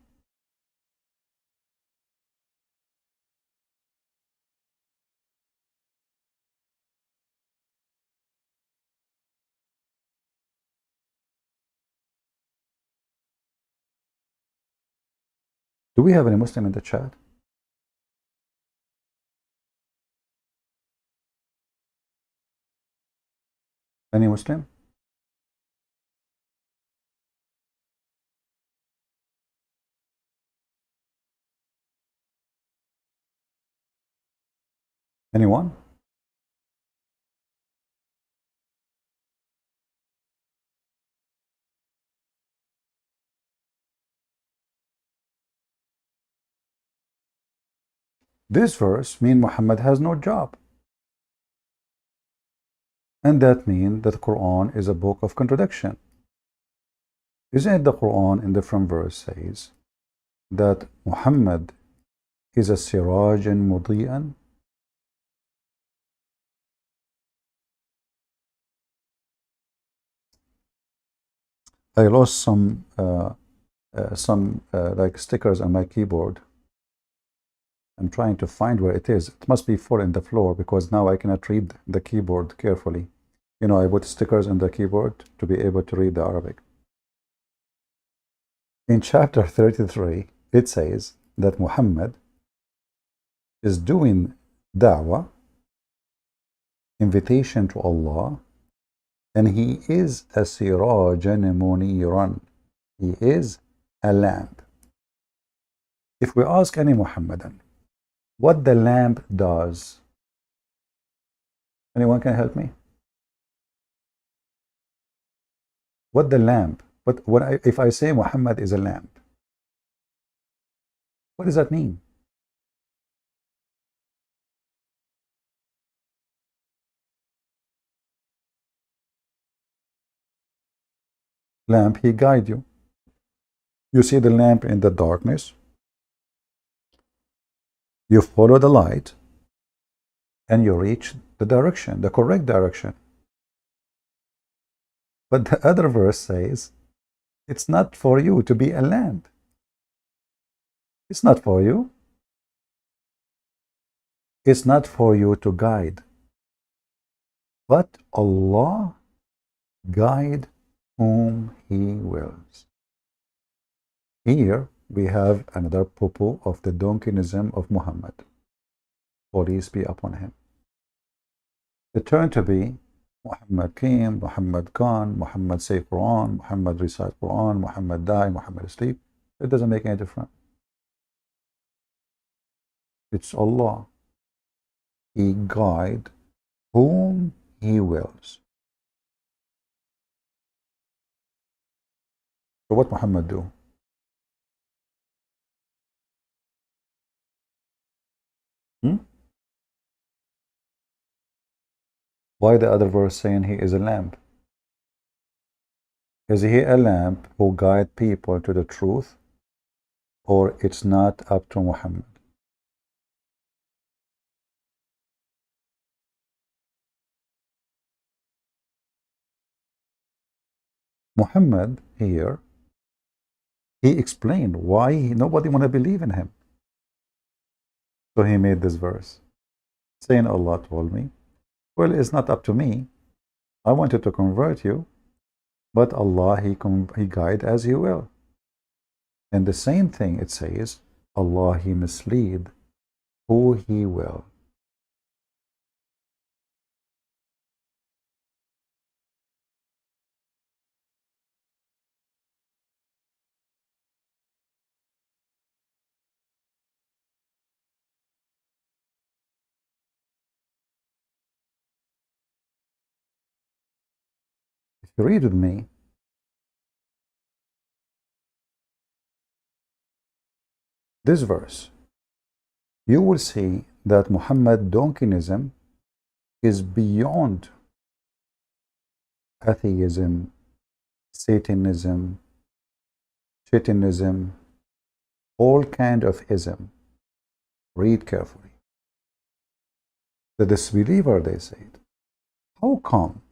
Speaker 1: Do we have any Muslim in the chat? Any Muslim? Anyone? This verse means Muhammad has no job. And that means that the Quran is a book of contradiction. Isn't it the Quran in different verse says that Muhammad is a sirajan mudi'an? I lost some like stickers on my keyboard. I'm trying to find where it is. It must be fallen in the floor because now I cannot read the keyboard carefully. You know, I put stickers on the keyboard to be able to read the Arabic. In chapter 33, it says that Muhammad is doing da'wah, invitation to Allah, and he is a sirajan muniran. He is a lamp. If we ask any Muhammadan what the lamp does, anyone can help me? What the lamp? If I say Muhammad is a lamp, what does that mean? Lamp, he guide you. You see the lamp in the darkness. You follow the light, and you reach the direction, the correct direction. But the other verse says, it's not for you to be a lamp. It's not for you. It's not for you to guide. But Allah guide whom He wills. Here we have another pupil of the donkeyism of Muhammad. Peace be upon him. It turned to be Muhammad came, Muhammad gone, Muhammad say Quran, Muhammad recite Quran, Muhammad die, Muhammad sleep. It doesn't make any difference. It's Allah. He guide whom He wills. So what Muhammad do? Why the other verse saying he is a lamp? Is he a lamp who guide people to the truth, or it's not up to Muhammad? Muhammad here, he explained why nobody want to believe in him. So he made this verse, saying Allah told me, well, it's not up to me. I wanted to convert you, but Allah, He guide as He will. And the same thing it says, Allah, He mislead who He will. Read with me. This verse. You will see that Muhammad donkeism is beyond atheism, Satanism, Shatanism, all kind of ism. Read carefully. The disbeliever, they said, how come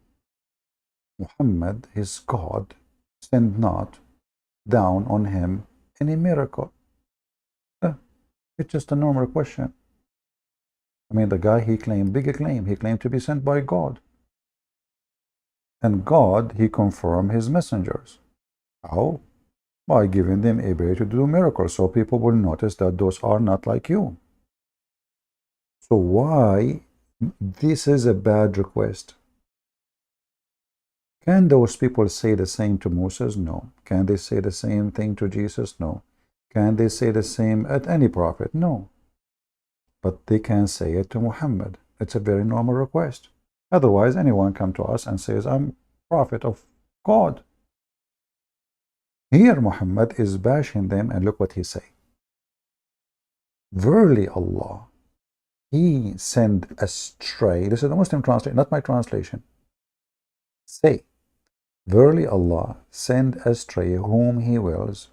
Speaker 1: Muhammad, his God, sent not down on him any miracle? It's just a normal question. I mean, the guy, he claimed, big claim, he claimed to be sent by God. And God, he confirmed his messengers. How? By giving them ability to do miracles, so people will notice that those are not like you. So why this is a bad request? Can those people say the same to Moses? No. Can they say the same thing to Jesus? No. Can they say the same at any prophet? No. But they can say it to Muhammad. It's a very normal request. Otherwise, anyone come to us and says, I'm prophet of God. Here Muhammad is bashing them, and look what he say. Verily Allah, he sent astray. This is the Muslim translation, not my translation. Say, verily Allah send astray whom he wills,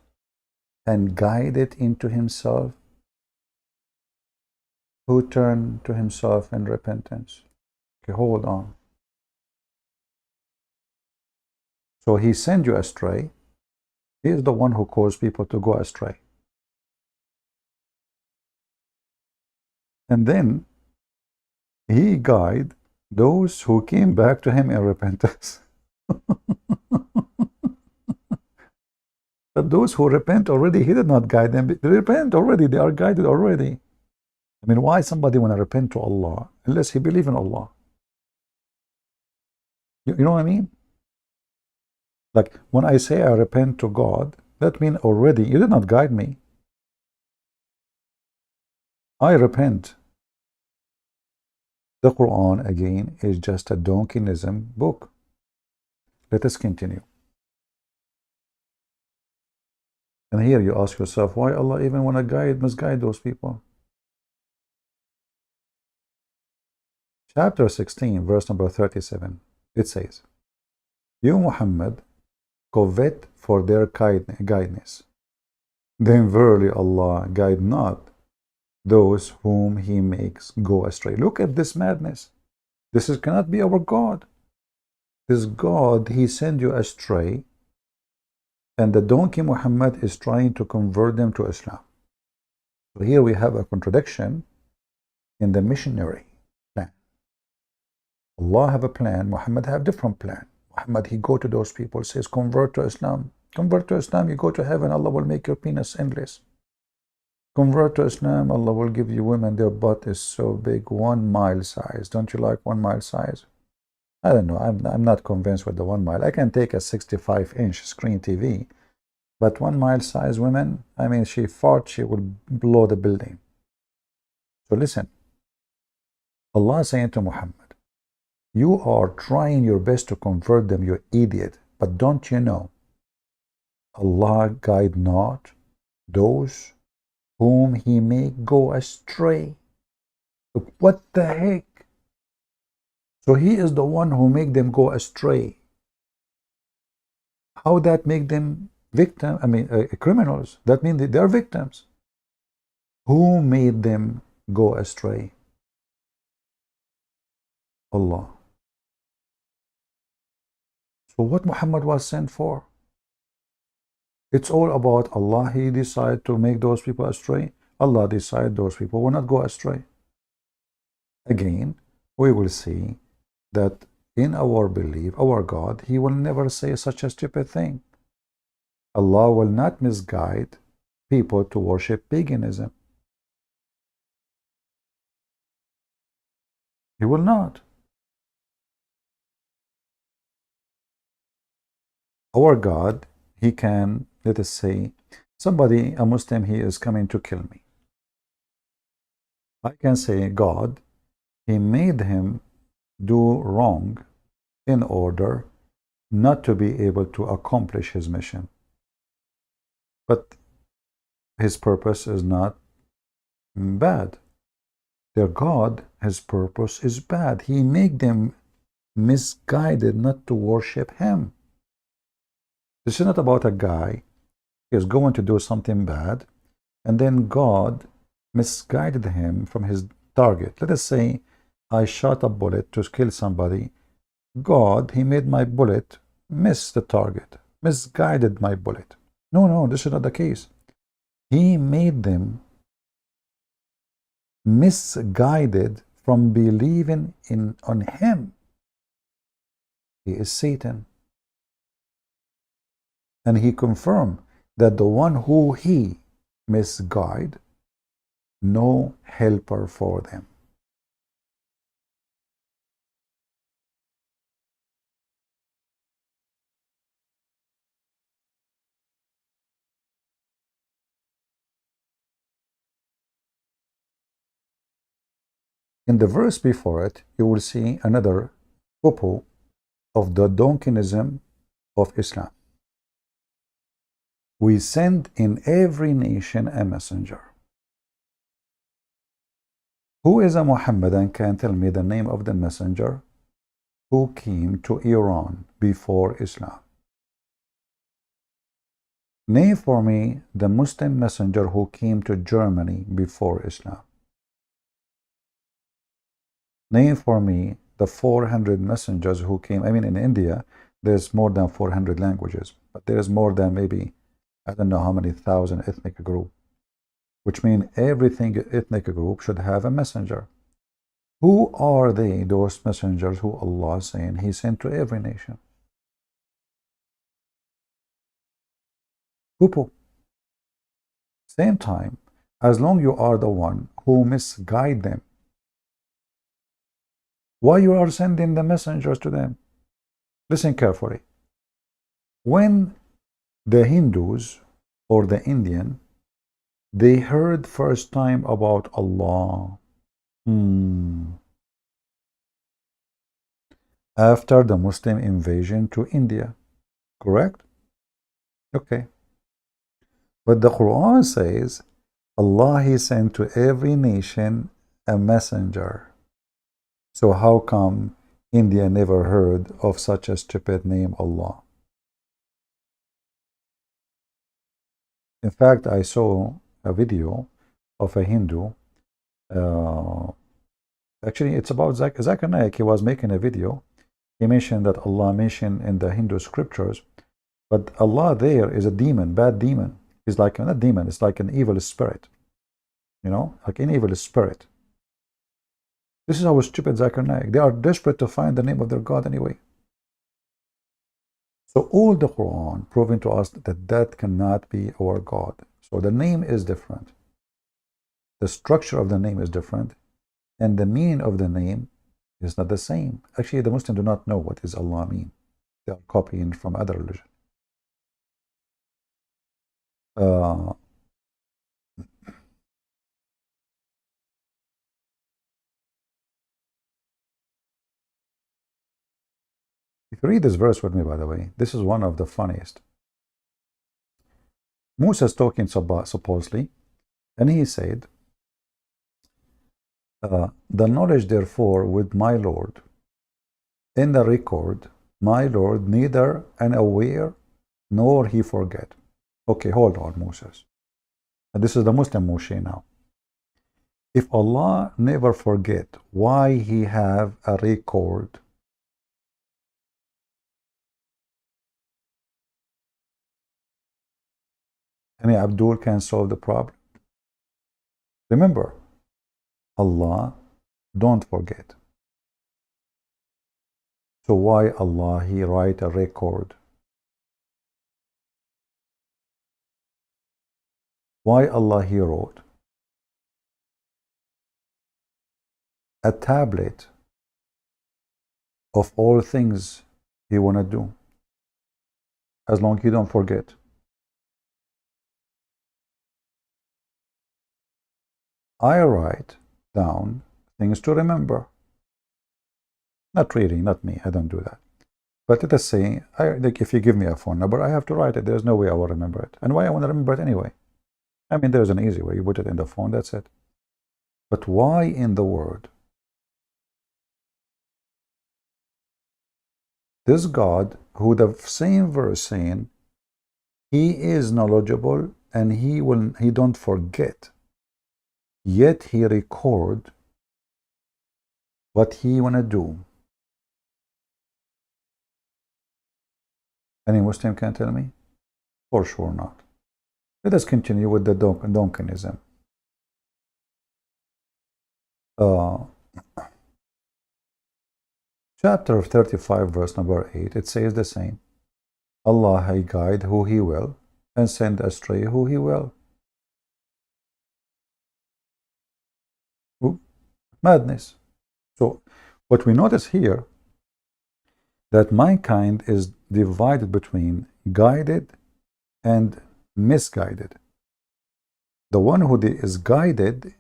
Speaker 1: and guide it into himself, who turn to himself in repentance. Okay, hold on. So he sent you astray. He is the one who caused people to go astray. And then he guide those who came back to him in repentance. But those who repent already, he did not guide them. They repent already. They are guided already. I mean, why somebody want to repent to Allah unless he believe in Allah? You know what I mean? Like when I say I repent to God, that means already you did not guide me. I repent. The Quran, again, is just a donkeism book. Let us continue. And here you ask yourself, why Allah even want to misguide those people? Chapter 16, verse number 37, it says, You, Muhammad, covet for their guidance. Then verily Allah guide not those whom he makes go astray. Look at this madness. This cannot be our God. This God, he sent you astray, and the donkey Muhammad is trying to convert them to Islam. So here we have a contradiction in the missionary plan. Allah have a plan, Muhammad have different plan. Muhammad, he go to those people, says, convert to Islam. Convert to Islam, you go to heaven, Allah will make your penis endless. Convert to Islam, Allah will give you women, their butt is so big, 1 mile size. Don't you like 1 mile size? I don't know, I'm not convinced with the 1 mile. I can take a 65-inch screen TV, but 1 mile size women, I mean, she farts, she will blow the building. So listen, Allah is saying to Muhammad, you are trying your best to convert them, you idiot. But don't you know, Allah guide not those whom he may go astray. Look, what the heck? So he is the one who make them go astray. How that make them victim? I mean, criminals. That means they are victims. Who made them go astray? Allah. So what Muhammad was sent for? It's all about Allah. He decided to make those people astray. Allah decided those people will not go astray. Again, we will see that in our belief, our God, he will never say such a stupid thing. Allah will not misguide people to worship paganism. He will not. Our God, he can, let us say, somebody, a Muslim, he is coming to kill me. I can say, God, he made him do wrong in order not to be able to accomplish his mission. But his purpose is not bad. Their God, his purpose is bad. He make them misguided not to worship him. This is not about a guy who is going to do something bad, and then God misguided him from his target. Let us say I shot a bullet to kill somebody. God, he made my bullet miss the target, misguided my bullet. No, this is not the case. He made them misguided from believing on him. He is Satan. And he confirmed that the one who he misguided, no helper for them. In the verse before it, you will see another pupil of the donkeysm of Islam. We send in every nation a messenger. Who is a Muhammadan? Can tell me the name of the messenger who came to Iran before Islam? Name for me the Muslim messenger who came to Germany before Islam. Name for me the 400 messengers who came. I mean, in India, there's more than 400 languages, but there's more than maybe, I don't know how many thousand ethnic groups, which means everything ethnic group should have a messenger. Who are they, those messengers who Allah is saying he sent to every nation? People. Same time, as long you are the one who misguide them, why you are sending the messengers to them? Listen carefully. When the Hindus or the Indian, they heard first time about Allah after the Muslim invasion to India, correct? Okay. But the Quran says Allah he sent to every nation a messenger. So how come India never heard of such a stupid name, Allah? In fact, I saw a video of a Hindu. Actually, it's about Zakir Naik. He was making a video. He mentioned that Allah mentioned in the Hindu scriptures, but Allah there is a demon, bad demon. He's like, not demon, it's like an evil spirit. You know, like an evil spirit. This is how stupid Zakir Naik. They are desperate to find the name of their God anyway. So all the Quran proving to us that that cannot be our God. So the name is different. The structure of the name is different. And the meaning of the name is not the same. Actually, the Muslims do not know what is Allah mean. They are copying from other religion. If you read this verse with me, by the way, this is one of the funniest. Musa is talking supposedly, and he said, the knowledge therefore with my Lord, in the record, my Lord neither unaware nor he forget. Okay, hold on, Moses. And this is the Muslim Moshe now. If Allah never forget, why he have a record? Any Abdul can solve the problem. Remember, Allah don't forget. So why Allah he write a record? Why Allah he wrote a tablet of all things he wanna do, as long as you don't forget. I write down things to remember. Not reading, not me, I don't do that. But let us say, like if you give me a phone number, I have to write it. There's no way I will remember it. And why I want to remember it anyway? I mean, there's an easy way. You put it in the phone, that's it. But why in the world? This God, who the same verse saying, he is knowledgeable and he don't forget, yet he record what he wanna do. Any Muslim can tell me? For sure not. Let us continue with the Donkinism. Chapter 35, verse number 8, it says the same. Allah He guide who He will, and send astray who He will. Ooh, madness. So, what we notice here, that mankind is divided between guided and misguided. The one who is guided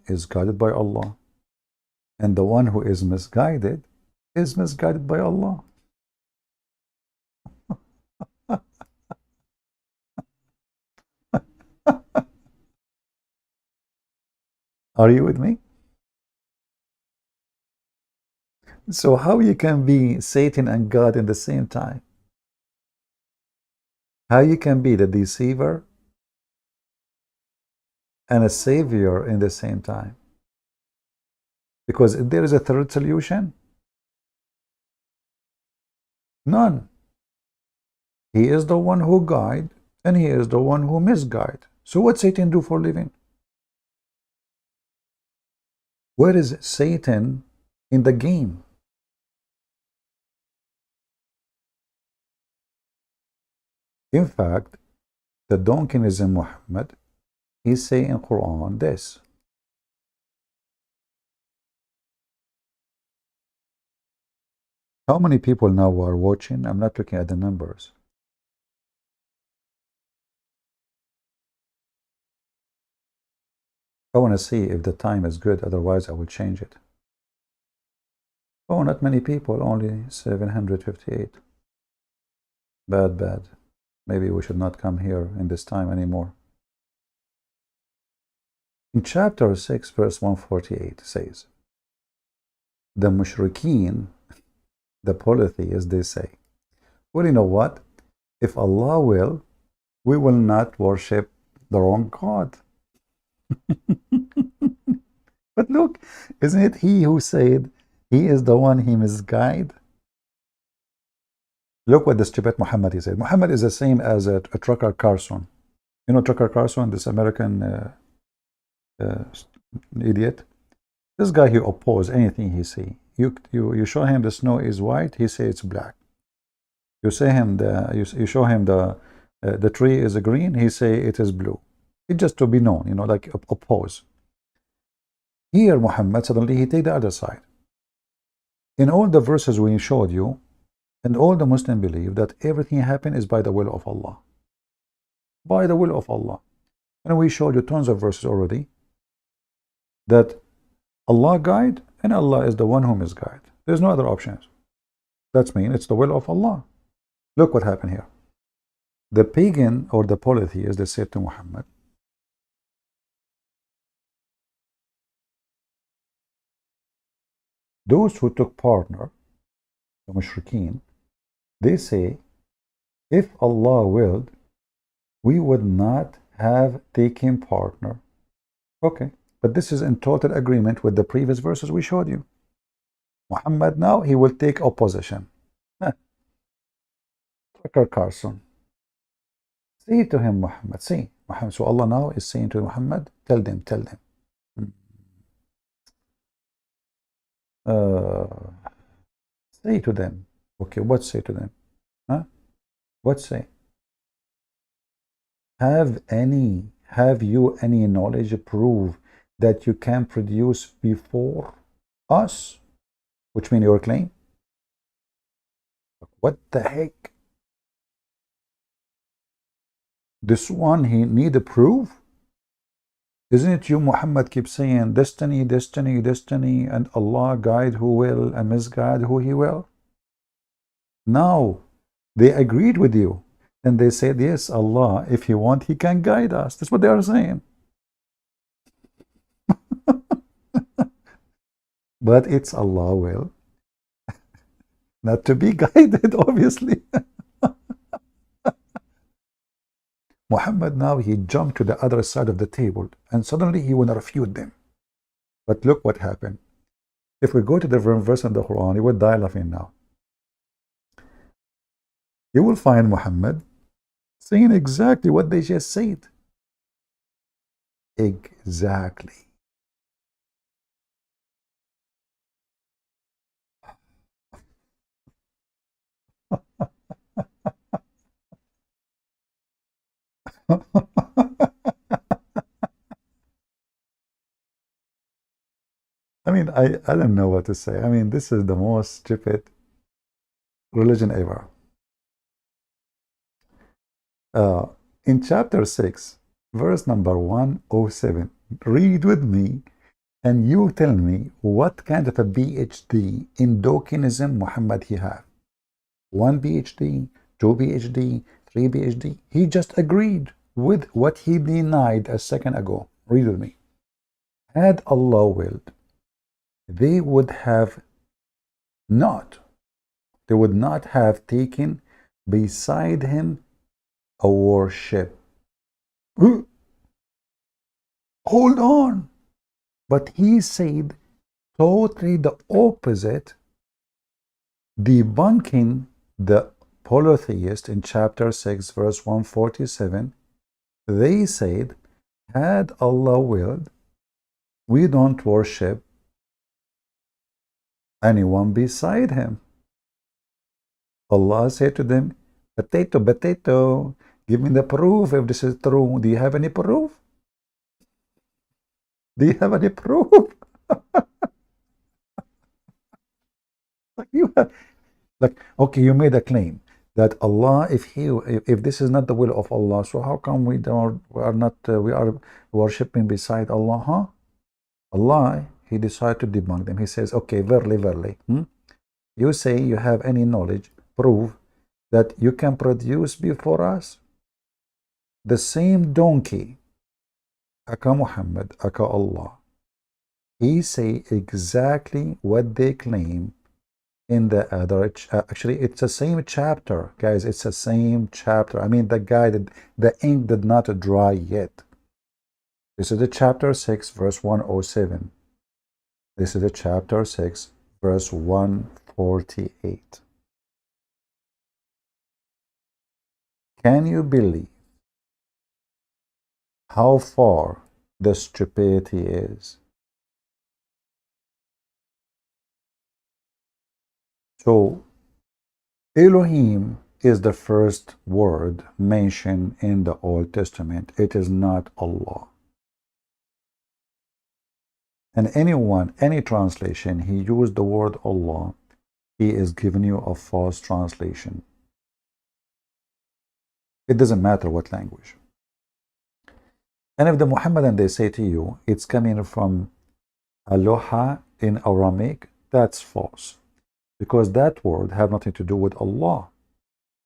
Speaker 1: by Allah, and the one who is misguided by Allah. Are you with me? So how you can be Satan and God in the same time? How you can be the deceiver and a savior in the same time? Because if there is a third solution, none. He is the one who guide, and he is the one who misguide. So what Satan do for a living? Where is Satan in the game? In fact, the Donkinism Muhammad, he say in Quran this. How many people now are watching? I'm not looking at the numbers. I want to see if the time is good, otherwise I will change it. Oh, not many people, only 758. Bad. Maybe we should not come here in this time anymore. In chapter 6, verse 148, it says, the mushrikeen, the polytheists, they say, well, you know what? If Allah will, we will not worship the wrong God. But look, isn't it he who said he is the one he misguide? Look what the stupid Muhammad he said. Muhammad is the same as a Tucker Carlson. You know Tucker Carlson, this American idiot. This guy, he opposes anything he see. You show him the snow is white, he say it's black. You say him you show him the tree is green, he say it is blue. It's just to be known, you know, like oppose. Here, Muhammad suddenly he take the other side. In all the verses we showed you, and all the Muslims believe that everything happened is by the will of Allah. By the will of Allah. And we showed you tons of verses already that Allah guide and Allah is the one who misguide. There's no other options. That means it's the will of Allah. Look what happened here. The pagan or the polytheists, they said to Muhammad, those who took partner, the mushrikeen, they say, if Allah willed, we would not have taken partner. Okay, but this is in total agreement with the previous verses we showed you. Muhammad now, he will take opposition. Tucker Carlson. Say to him, Muhammad, say, Muhammad. So Allah now is saying to Muhammad, tell them. Say to them. Okay, what say to them? Huh? What say? Have you any knowledge prove that you can produce before us? Which means your claim? What the heck? This one, he need a proof? Isn't it you, Muhammad, keep saying destiny, and Allah guide who will and misguide who he will? Now, They agreed with you. And they said, yes, Allah, if He wants, He can guide us. That's what they are saying. But it's Allah will not to be guided, obviously. Muhammad now, he jumped to the other side of the table and suddenly he want to refute them. But look what happened. If we go to the verse in the Quran, you would die laughing now. You will find Muhammad saying exactly what they just said. Exactly. I mean, I don't know what to say. I mean, this is the most stupid religion ever. Uh, in chapter 6, verse number 107, read with me and you tell me what kind of a PhD in Dawkinism Muhammad he have. 1 PhD, 2 PhD, 3 PhD. He just agreed with what he denied a second ago. Read with me. Had Allah willed, they would not, they would not have taken beside him a warship. Hold on. But he said totally the opposite, debunking the polytheist in chapter 6, verse 147. They said, had Allah willed, we don't worship anyone beside him. Allah said to them, potato, potato, give me the proof if this is true. Do you have any proof? Do you have any proof? Like, okay, you made a claim that Allah, if this is not the will of Allah, so how come we are worshipping beside Allah? Huh? Allah, He decided to debunk them. He says, okay, verily, verily, you say you have any knowledge, prove that you can produce before us the same donkey, aka Muhammad, aka Allah. He say exactly what they claim in the other. Actually, it's the same chapter, guys. It's the same chapter. I mean, the ink did not dry yet. This is the chapter 6, verse 107. This is the chapter 6, verse 148. Can you believe how far the stupidity is? So, Elohim is the first word mentioned in the Old Testament. It is not Allah. And any translation, he used the word Allah, he is giving you a false translation. It doesn't matter what language. And if the Muhammadan, they say to you, it's coming from Aloha in Aramaic, that's false. Because that word has nothing to do with Allah.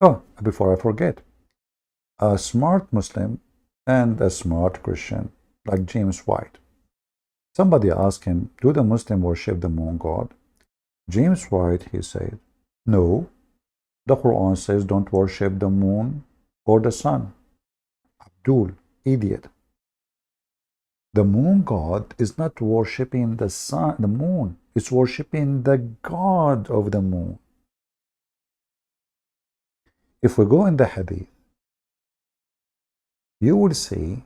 Speaker 1: Oh, before I forget, a smart Muslim and a smart Christian, like James White, somebody asked him, do the Muslim worship the moon god? James White, he said, no, the Quran says don't worship the moon or the sun. Abdul, idiot. The moon god is not worshipping the sun, the moon. It's worshipping the god of the moon. If we go in the hadith, you will see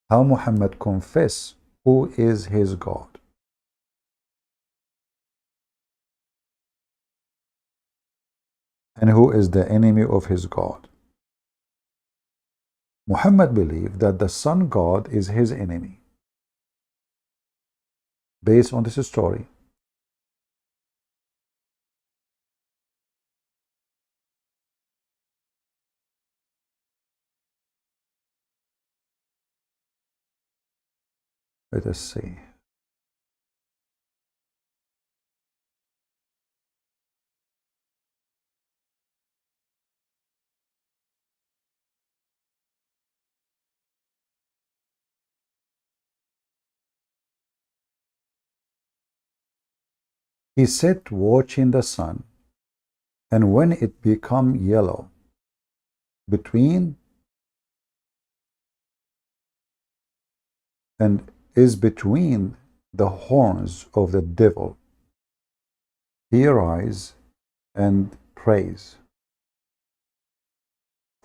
Speaker 1: how Muhammad confessed who is his God. And who is the enemy of his God. Muhammad believed that the sun god is his enemy. Based on this story, let us see. He sat watching the sun, and when it become yellow between and is between the horns of the devil, he arise and prays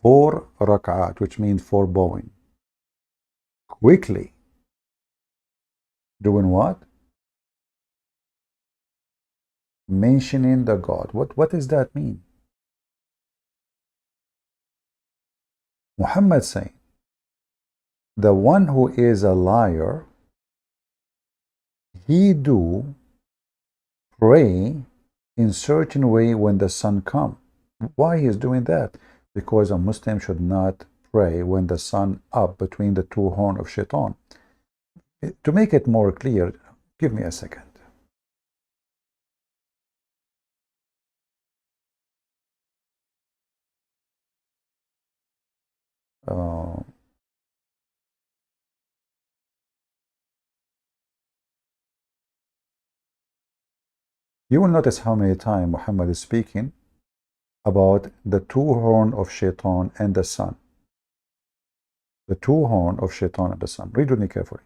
Speaker 1: 4 rak'at, which means 4 bowing. Quickly. Doing what? Mentioning the God. What does that mean? Muhammad saying, the one who is a liar, he do pray in certain way when the sun come. Why he is doing that? Because a Muslim should not pray when the sun up between the 2 horns of shaitan. To make it more clear, give me a second. You will notice how many times Muhammad is speaking about the 2 horns of shaitan and the sun. The 2 horns of shaitan and the sun. Read with me carefully.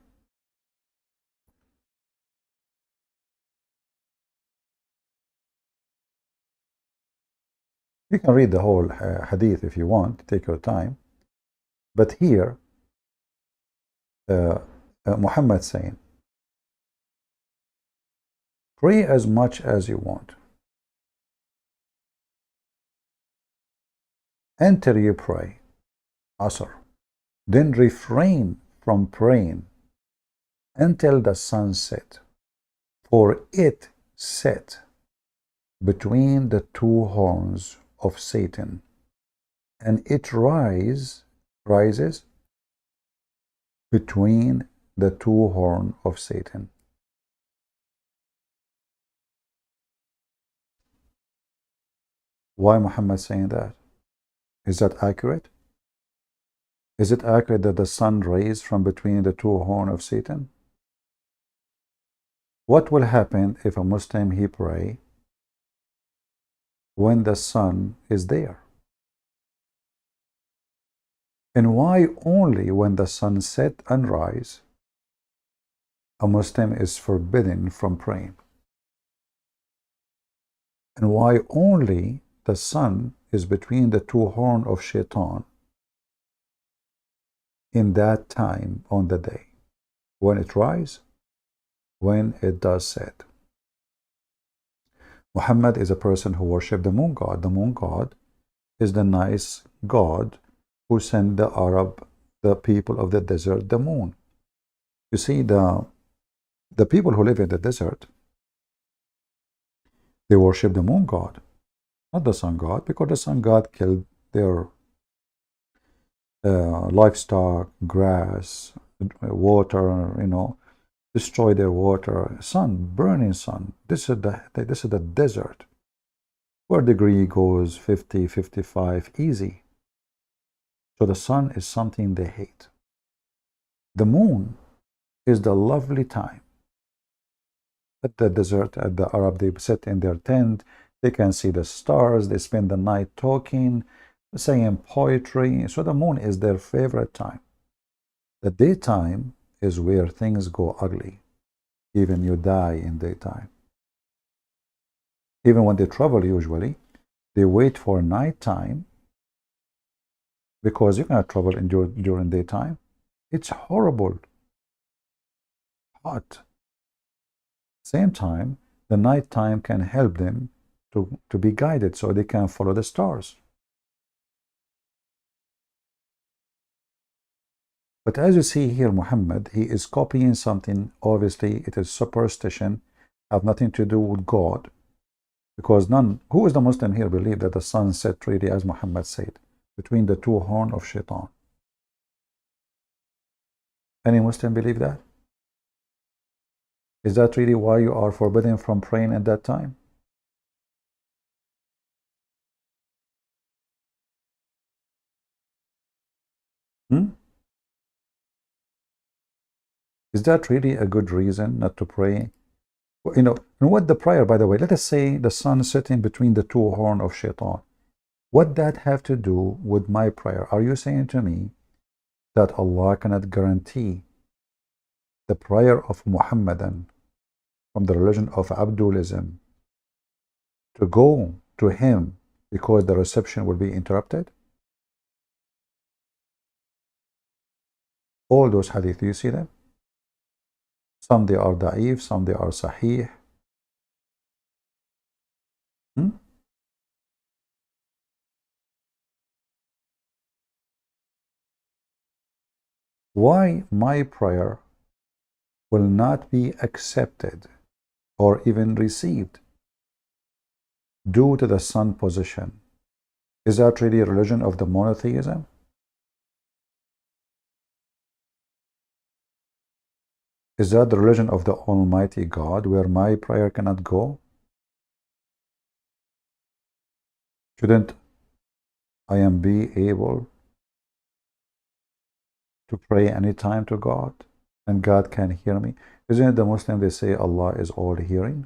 Speaker 1: You can read the whole hadith if you want, take your time. But here, Muhammad saying, pray as much as you want. Enter you pray, Azhar. Then refrain from praying until the sun set, for it set between the 2 horns of Satan, and it rises between the 2 horns of Satan. Why Muhammad saying that? Is that accurate? Is it accurate that the sun rays from between the 2 horns of Satan? What will happen if a Muslim he pray when the sun is there? And why only when the sun set and rise a Muslim is forbidden from praying? And why only the sun is between the 2 horns of shaitan in that time on the day? When it rises, when it does set. Muhammad is a person who worships the moon god. The moon god is the nice god who sent the people of the desert, the moon. You see, the people who live in the desert, they worship the moon god, not the sun god, because the sun god killed their livestock, grass, water, destroy their water. Sun, burning sun. This is the desert where degree goes 50, 55 easy. So the sun is something they hate. The moon is the lovely time. At the desert, at the Arab, they sit in their tent, they can see the stars, they spend the night talking, saying poetry. So the moon is their favorite time. The daytime is where things go ugly. Even you die in daytime. Even when they travel, usually, they wait for nighttime, because you cannot travel during daytime. It's horrible. Hot. Same time, the nighttime can help them to be guided so they can follow the stars. But as you see here, Muhammad, he is copying something. Obviously, it is superstition, have nothing to do with God. Because who is the Muslim here believe that the sun set really, as Muhammad said, between the 2 horns of shaitan? Any Muslim believe that? Is that really why you are forbidden from praying at that time? Is that really a good reason not to pray You know, and what the prayer, by the way, let us say the sun sitting between the two horns of shaitan. What that have to do with my prayer? Are you saying to me that Allah cannot guarantee the prayer of Muhammadan from the religion of Abdulism to go to him because the reception will be interrupted? All those hadith, you see them? Some they are da'if, some they are sahih. Why my prayer will not be accepted or even received due to the sun position? Is that really a religion of the monotheism? Is that the religion of the Almighty God where my prayer cannot go? Shouldn't I am be able to pray anytime to God and God can hear me? Isn't it the Muslim, they say Allah is all hearing?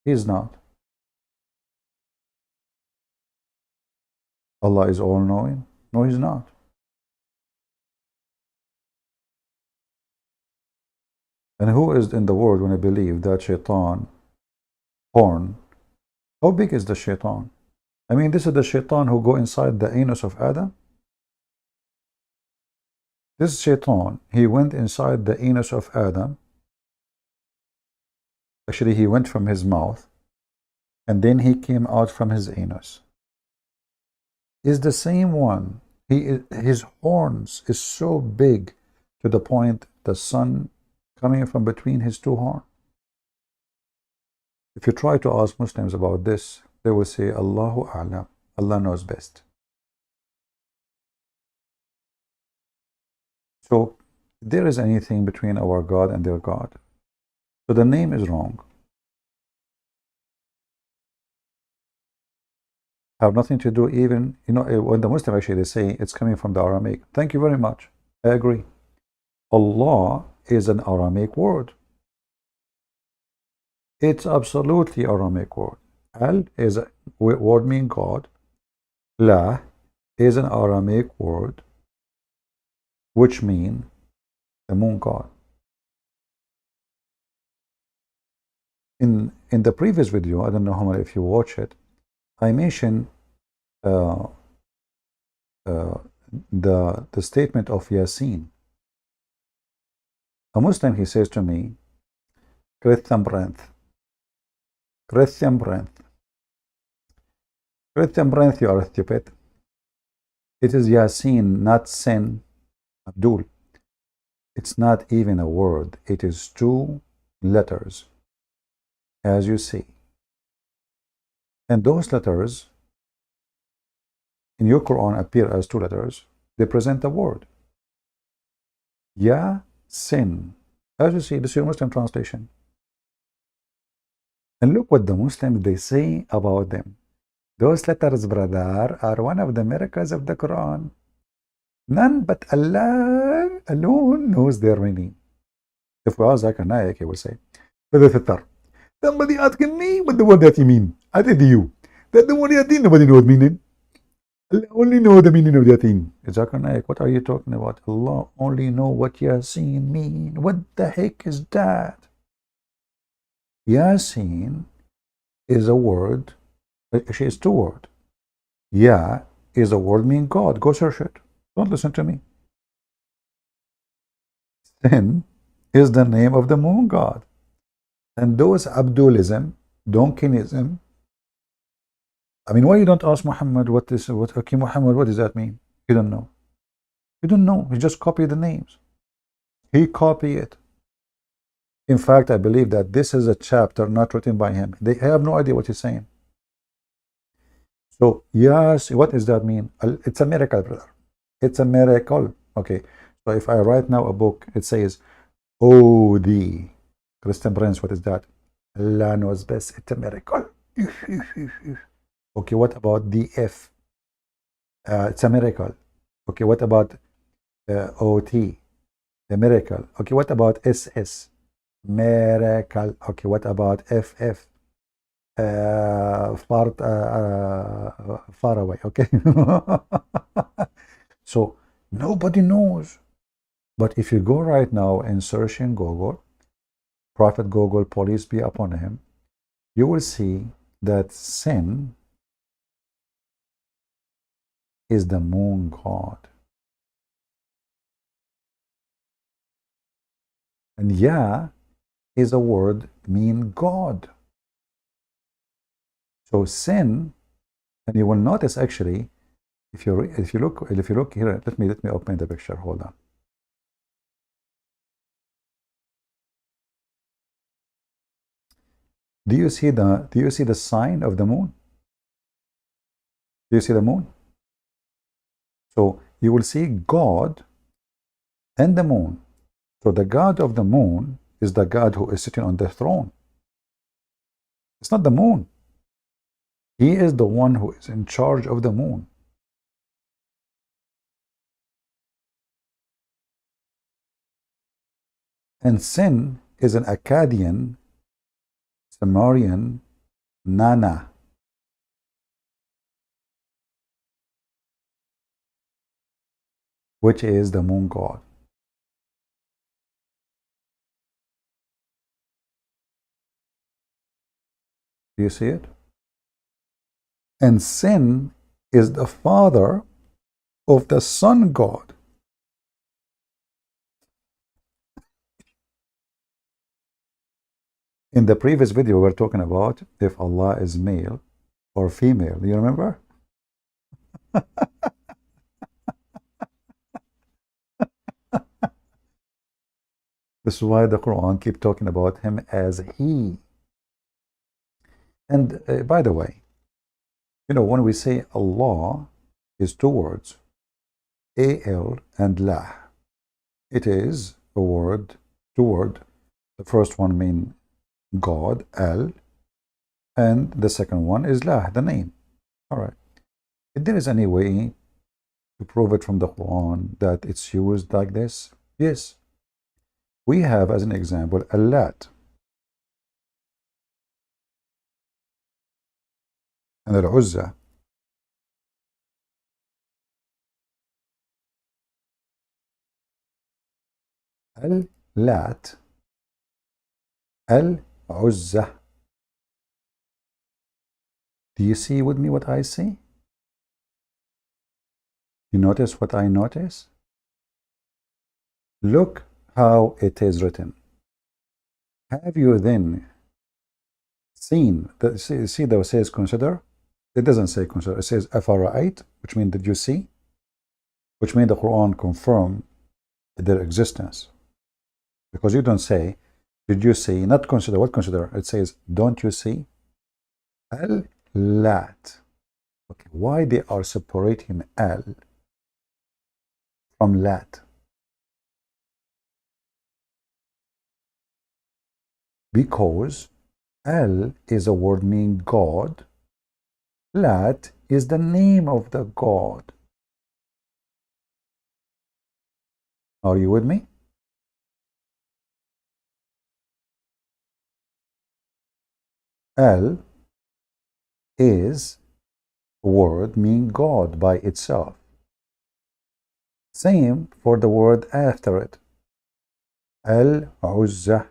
Speaker 1: He is not. Allah is all knowing? No, he's not. And who is in the world when I believe that shaitan horn? How big is the shaitan? I mean, this is the shaitan who go inside the anus of Adam. This shaitan, he went inside the anus of Adam. Actually, he went from his mouth and then he came out from his anus. Is the same one. His horns is so big to the point the sun coming from between his two horns. If you try to ask Muslims about this, they will say, Allahu A'lam, Allah knows best. So, there is anything between our God and their God. So the name is wrong. Have nothing to do even, you know, when the Muslim actually they say it's coming from the Aramaic. Thank you very much. I agree. Allah is an Aramaic word. It's absolutely Aramaic word. Al is a word meaning God. La is an Aramaic word which means the moon god. In the previous video, I don't know how many if you watch it, I mentioned the statement of Yasin. A Muslim, he says to me, Christian Brent, Christian Brent, Christian Brent, you are stupid. It is Yasin, not sin. Abdul, it's not even a word. It is two letters, as you see. And those letters in your Quran appear as two letters. They present a word. Ya sin. As you see, this is your Muslim translation. And look what the Muslims, they say about them. Those letters, brother, are one of the miracles of the Quran. None but Allah alone knows their meaning. If we ask Zakir Naik, he will say, somebody asking me what the word that you mean. I tell you, that the word that nobody knows meaning. Allah only know the meaning of that thing. Zakir Naik, what are you talking about? Allah only know what Yasin mean. What the heck is that? Yasin is a word, actually it's two words. Ya is a word meaning God. Go search it. Don't listen to me. Sin is the name of the moon god. And those Abdulism, Donkinism, I mean, why you don't ask Muhammad okay, Muhammad, what does that mean? You don't know. You don't know. He just copied the names. He copied it. In fact, I believe that this is a chapter not written by him. They have no idea what he's saying. So, yes, what does that mean? It's a miracle, brother. It's a miracle. Okay. So if I write now a book, it says, oh, the Christian Prince, what is that? Allah knows best. It's a miracle. Okay, what about the F? It's a miracle. Okay, what about OT? A miracle. Okay, what about SS? Miracle. Okay, what about FF? Far away. Okay. So nobody knows. But if you go right now and search in Google, Prophet Google, police be upon him, you will see that sin is the moon god. And Yah is a word mean God. So sin, and you will notice actually, if you look here, let me open the picture. Hold on. Do you see the sign of the moon? Do you see the moon? So you will see God and the moon. So the God of the moon is the God who is sitting on the throne. It's not the moon. He is the one who is in charge of the moon. And sin is an Akkadian, Sumerian, Nana. Which is the moon god. Do you see it? And sin is the father of the sun god. In the previous video, we were talking about if Allah is male or female. Do you remember? This is why the Quran keeps talking about him as he. And by the way, you know, when we say Allah is two words, A-L and La. It is a word, two word. The first one means God, Al, and the second one is La, the name. All right. If there is any way to prove it from the Quran that it's used like this, yes. We have as an example Allat. And Al-Uzza. Al-Lat. Al-Uzza. Do you see with me what I see? You notice what I notice? Look how it is written. Have you then seen, see that it says consider? It doesn't say consider, it says afara'ait, which means did you see? Which means the Quran confirmed their existence. Because you don't say, did you see, not consider, what consider? It says, don't you see? Al-Lat. Okay, why they are separating Al from Lat? Because Al is a word meaning God. Lat is the name of the God. Are you with me? Al is a word meaning God by itself. Same for the word after it. Al-Uzza.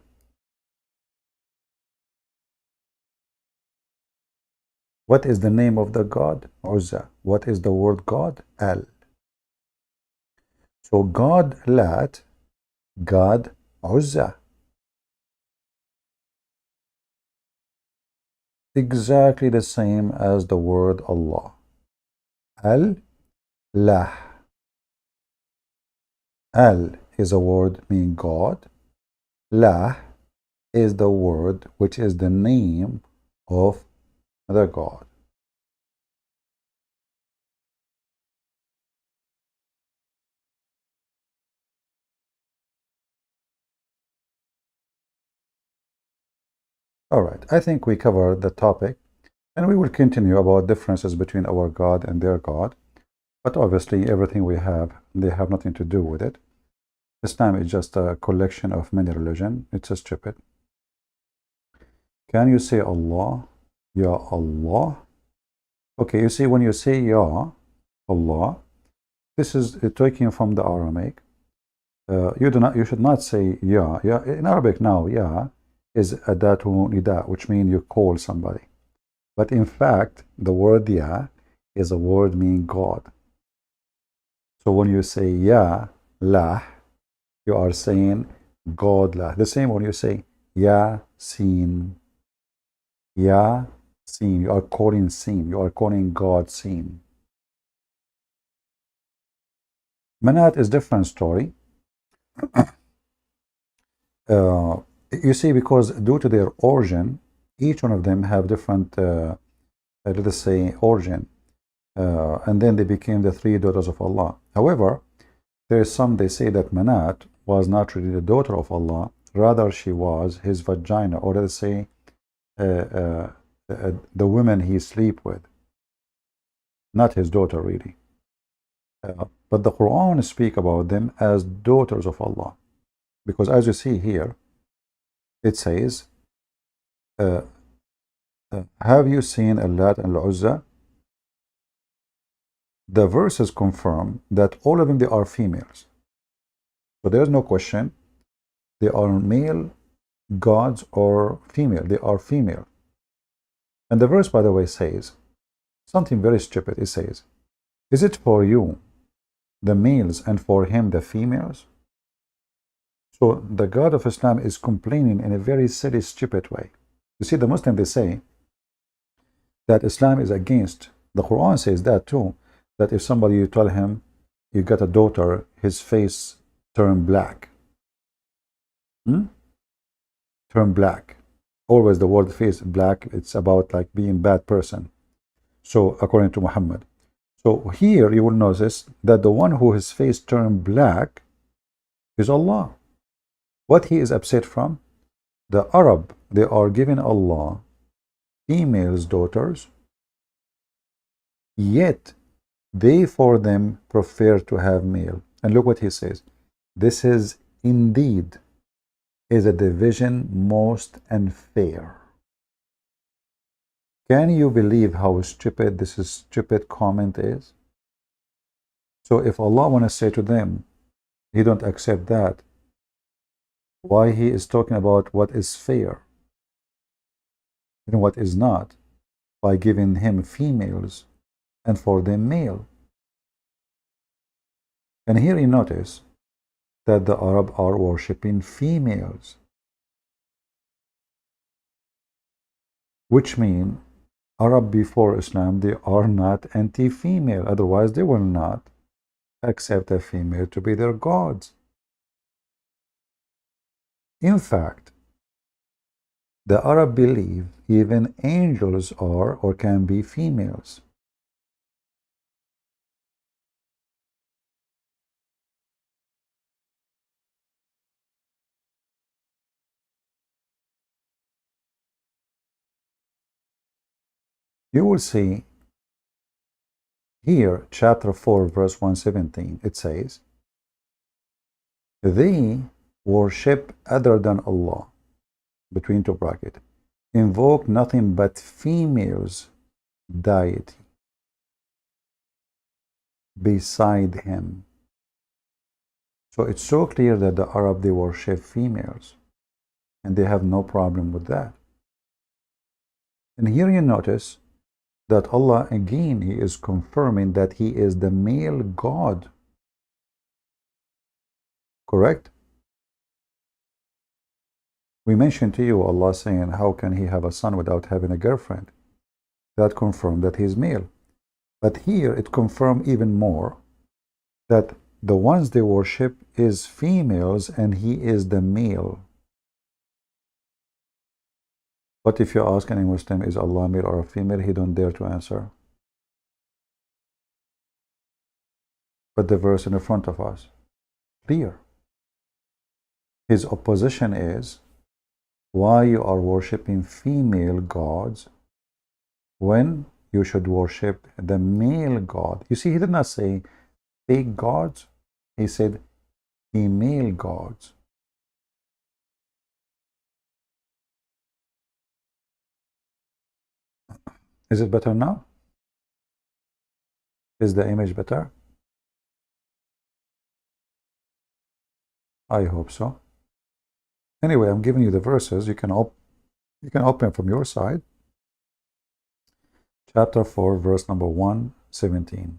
Speaker 1: What is the name of the God? Uzza. What is the word God? Al. So God Lat, God Uzza. Exactly the same as the word Allah. Al-Lah. Al is a word meaning God. Lah is the word which is the name of the God. All right, I think we covered the topic, and we will continue about differences between our God and their God. But obviously, everything we have, they have nothing to do with it. Islam is just a collection of many religions. It's a stupid. Can you say Allah? Ya Allah? Okay, you see, when you say Ya Allah, this is taken from the Aramaic. You should not say Ya. Ya in Arabic now, Ya is adatu nida, which means you call somebody. But in fact, the word Ya is a word meaning God. So when you say Ya lah, you are saying God lah. The same when you say Ya Sin. Ya Sin. You are calling Sin. You are calling God Sin. Manat is different story. You see, because due to their origin, each one of them have different, let us say, origin. And then they became the three daughters of Allah. However, there is some, they say that Manat was not really the daughter of Allah, rather she was his vagina, or let's say the women he sleep with, not his daughter really. But the Quran speak about them as daughters of Allah, because as you see here, it says, have you seen Allat and Al-Uzza? The verses confirm that all of them, they are females. So there is no question. They are male gods or female. They are female. And the verse, by the way, says something very stupid. It says, is it for you the males and for him the females? So the God of Islam is complaining in a very silly, stupid way. You see, the Muslims, they say that Islam is against. The Quran says that too. That if somebody, you tell him you got a daughter, his face turn black. Turn black. Always the word face black, it's about like being bad person. So according to Muhammad. So here you will notice that the one who his face turned black is Allah. What he is upset from? The Arab, they are giving Allah females daughters, yet they for them prefer to have male. And look what he says. This is indeed is a division most unfair. Can you believe how stupid this stupid comment is? So if Allah want to say to them, he don't accept that, why he is talking about what is fair and what is not, by giving him females and for them male. And here you notice that the Arab are worshipping females, which mean Arab before Islam, they are not anti-female, otherwise they will not accept a female to be their gods. In fact, the Arab believe even angels are or can be females. You will see here, chapter 4, verse 117, it says, they worship other than Allah, between two brackets, invoke nothing but females deity beside him. So it's so clear that the Arab, they worship females, and they have no problem with that. And here you notice that Allah, again, he is confirming that he is the male God. Correct? We mentioned to you Allah saying, how can he have a son without having a girlfriend? That confirmed that he is male. But here it confirmed even more that the ones they worship is females and he is the male. But if you ask any Muslim, is Allah male or female, he don't dare to answer. But the verse in the front of us, clear. His opposition is, why you are worshipping female gods when you should worship the male God? You see, he did not say fake gods. He said female gods. Is it better now? Is the image better? I hope so. Anyway, I'm giving you the verses. You can open from your side. Chapter 4, verse number 117.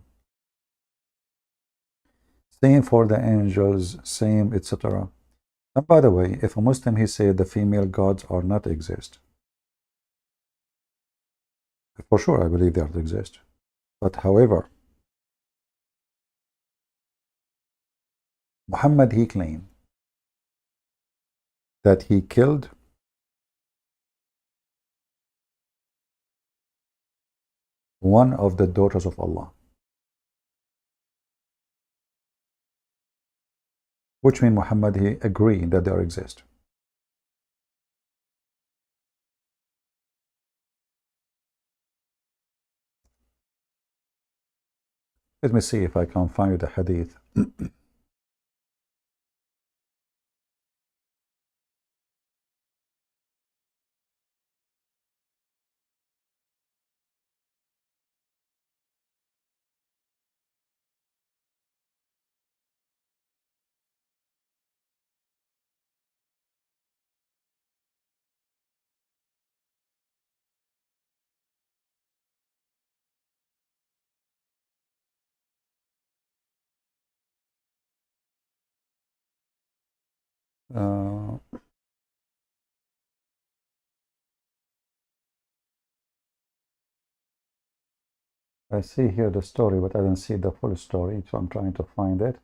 Speaker 1: Same for the angels, same, etc. And by the way, if a Muslim, he said the female gods are not exist. For sure, I believe they are to exist. But however, Muhammad, he claimed that he killed one of the daughters of Allah, which means Muhammad, he agreed that they exist. Let me see if I can find the hadith. Uh, I see here the story, but I don't see the full story, so I'm trying to find it.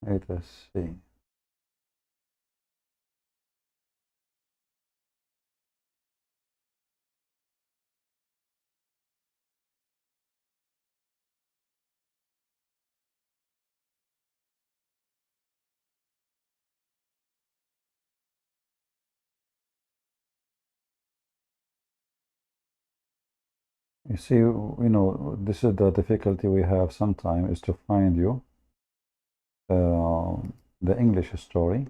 Speaker 1: Let us see. You see, this is the difficulty we have sometimes is to find you the English story.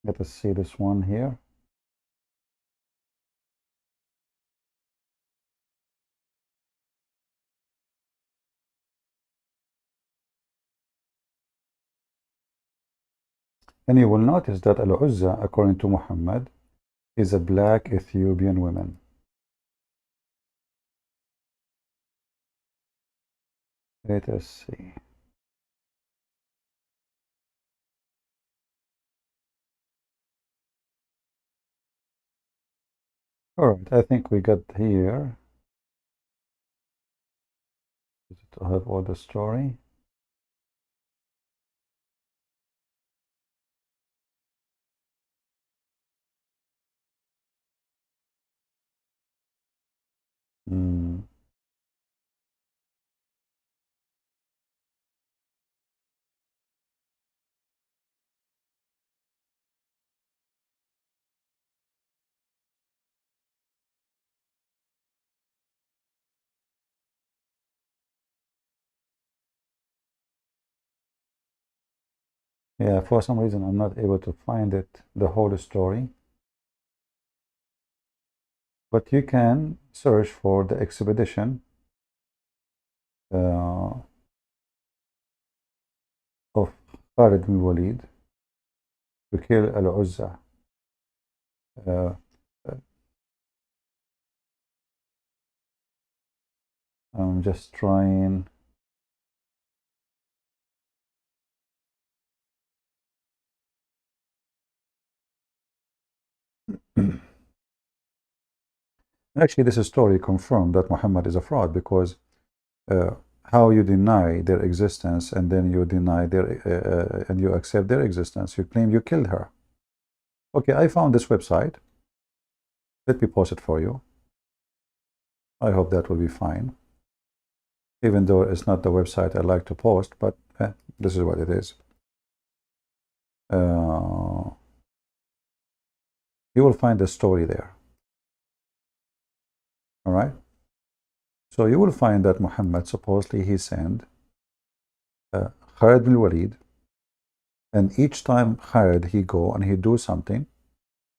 Speaker 1: Let us see this one here. And you will notice that Al-Uzza, according to Muhammad, is a black Ethiopian woman. Let us see. All right, I think we got here to have all the story. Yeah, for some reason I'm not able to find it, the whole story. But you can search for the expedition of Khalid bin Walid to kill Al-Uzza. I'm just trying. Actually, this story confirmed that Muhammad is a fraud because uh, how you deny their existence and then you deny their and you accept their existence. You claim you killed her. Okay, I found this website. Let me post it for you. I hope that will be fine. Even though it's not the website I like to post, but this is what it is. You will find the story there. All right. So you will find that Muhammad supposedly he sent Khalid bin Walid, and each time Khalid he go and he do something,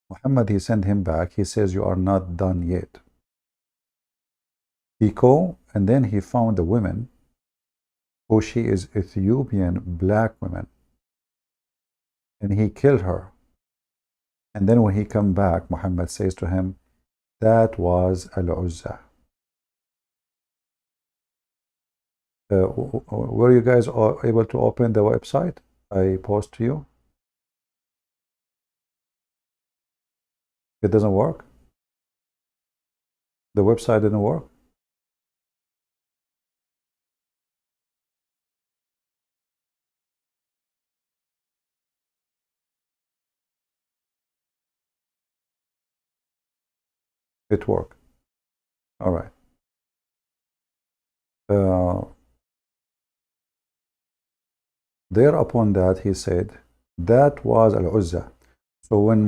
Speaker 1: Muhammad he send him back. He says you are not done yet. He go and then he found a woman who she is Ethiopian black woman, and he killed her. And then when he come back, Muhammad says to him, that was Al-Uzza. Were you guys able to open the website I post to you? It doesn't work? The website didn't work? It worked. All right. Thereupon that he said, that was Al-Uzza. So when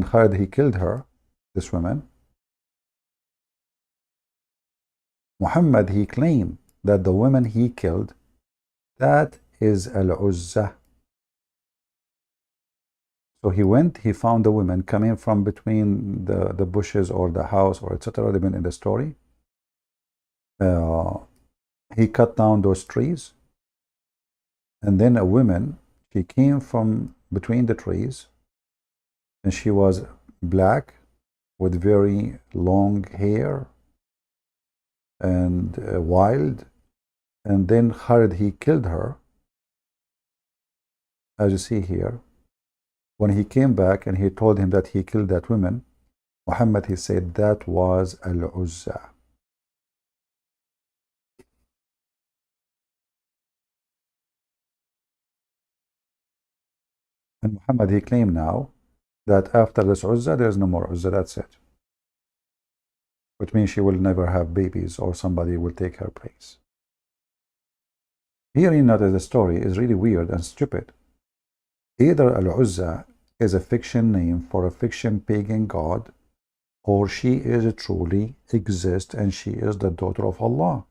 Speaker 1: Khalid he killed her, this woman, Muhammad he claimed that the woman he killed, that is Al-Uzza. So he went, he found the woman coming from between the bushes or the house or etc. Depending in the story. He cut down those trees. And then a woman, she came from between the trees. And she was black with very long hair and wild. And then Khalid, he killed her. As you see here. When he came back and he told him that he killed that woman, Muhammad, he said, that was Al-Uzza. And Muhammad, he claimed now that after this Uzza, there is no more Uzza, that's it. Which means she will never have babies or somebody will take her place. Here you notice the story is really weird and stupid. Either Al-Uzza is a fiction name for a fiction pagan god, or she is truly exists and she is the daughter of Allah.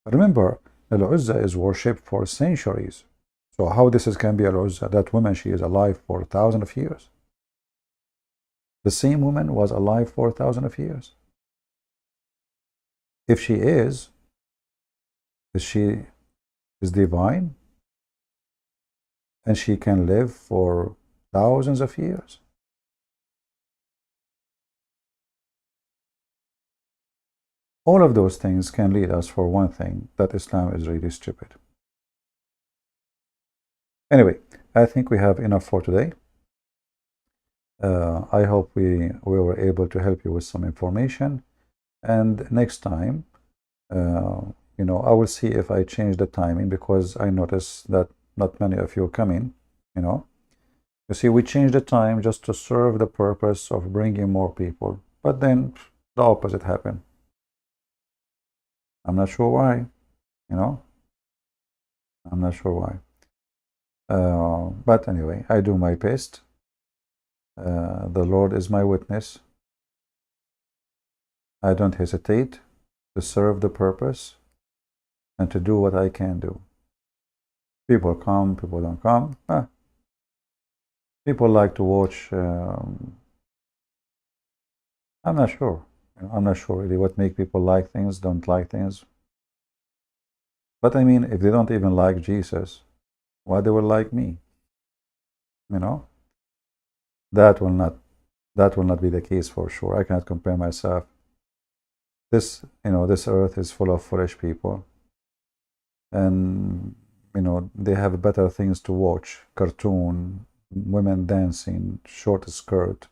Speaker 1: Remember, Al-Uzza is worshipped for centuries. So how this can be Al-Uzza? That woman, she is alive for thousands of years. The same woman was alive for thousands of years. If she is she is divine? And she can live for thousands of years. All of those things can lead us for one thing, that Islam is really stupid. Anyway, I think we have enough for today. I hope we were able to help you with some information. And next time, I will see if I change the timing, because I noticed that not many of you are coming, You see, we changed the time just to serve the purpose of bringing more people. But then the opposite happened. I'm not sure why, I'm not sure why. But anyway, I do my best. The Lord is my witness. I don't hesitate to serve the purpose and to do what I can do. People come, people don't come. People like to watch. I'm not sure. I'm not sure really what make people like things, don't like things. But I mean, if they don't even like Jesus, why they will like me? That will not be the case for sure. I cannot compare myself This, this earth is full of foolish people, and they have better things to watch: cartoon, women dancing, short skirt,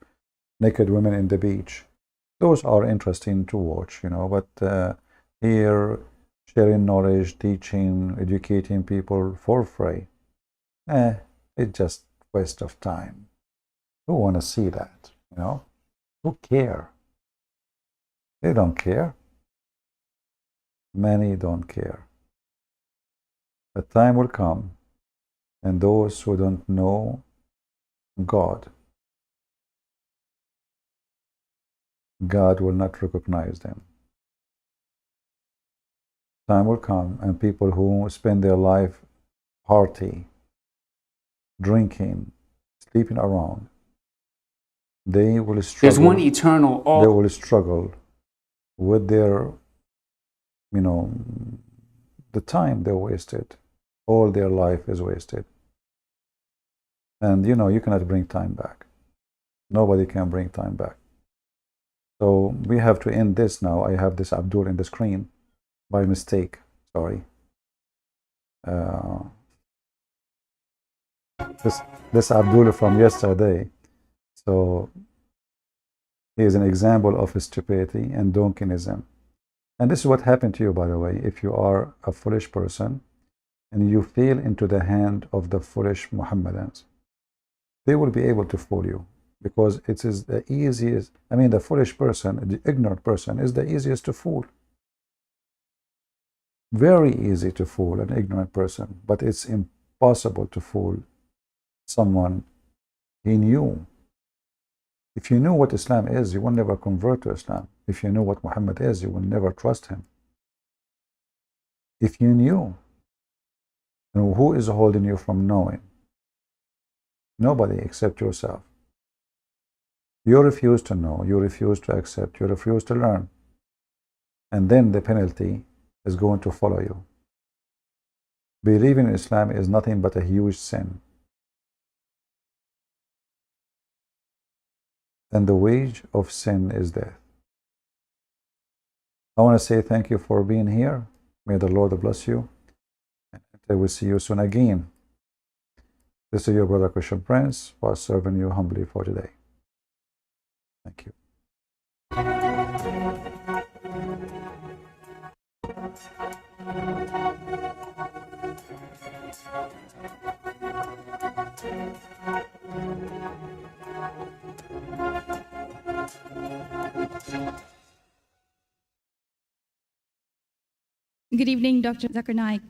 Speaker 1: naked women in the beach. Those are interesting to watch, but here, sharing knowledge, teaching, educating people for free, it's just waste of time. Who want to see that? Who care? They don't care. Many don't care. The time will come, and those who don't know God, God will not recognize them. Time will come, and people who spend their life party, drinking, sleeping around, they will struggle.
Speaker 2: There's one eternal.
Speaker 1: They will struggle with their, the time they wasted. All their life is wasted. And you cannot bring time back. Nobody can bring time back. So we have to end this now. I have this Abdul in the screen by mistake. Sorry. This Abdul from yesterday. So he is an example of stupidity and donkeysm. And this is what happened to you, by the way, if you are a foolish person and you fell into the hand of the foolish Mohammedans. They will be able to fool you, because it is the easiest. The foolish person, the ignorant person, is the easiest to fool. Very easy to fool an ignorant person, but it's impossible to fool someone he knew. If you knew what Islam is, you will never convert to Islam. If you knew what Muhammad is, you will never trust him. If you knew, who is holding you from knowing? Nobody except yourself. You refuse to know, you refuse to accept, you refuse to learn. And then the penalty is going to follow you. Believing in Islam is nothing but a huge sin. And the wage of sin is death. I want to say thank you for being here. May the Lord bless you. And I will see you soon again. This is your brother Christian Prince, was serving you humbly for today. Thank you.
Speaker 3: Good evening, Dr. Zakir Naik.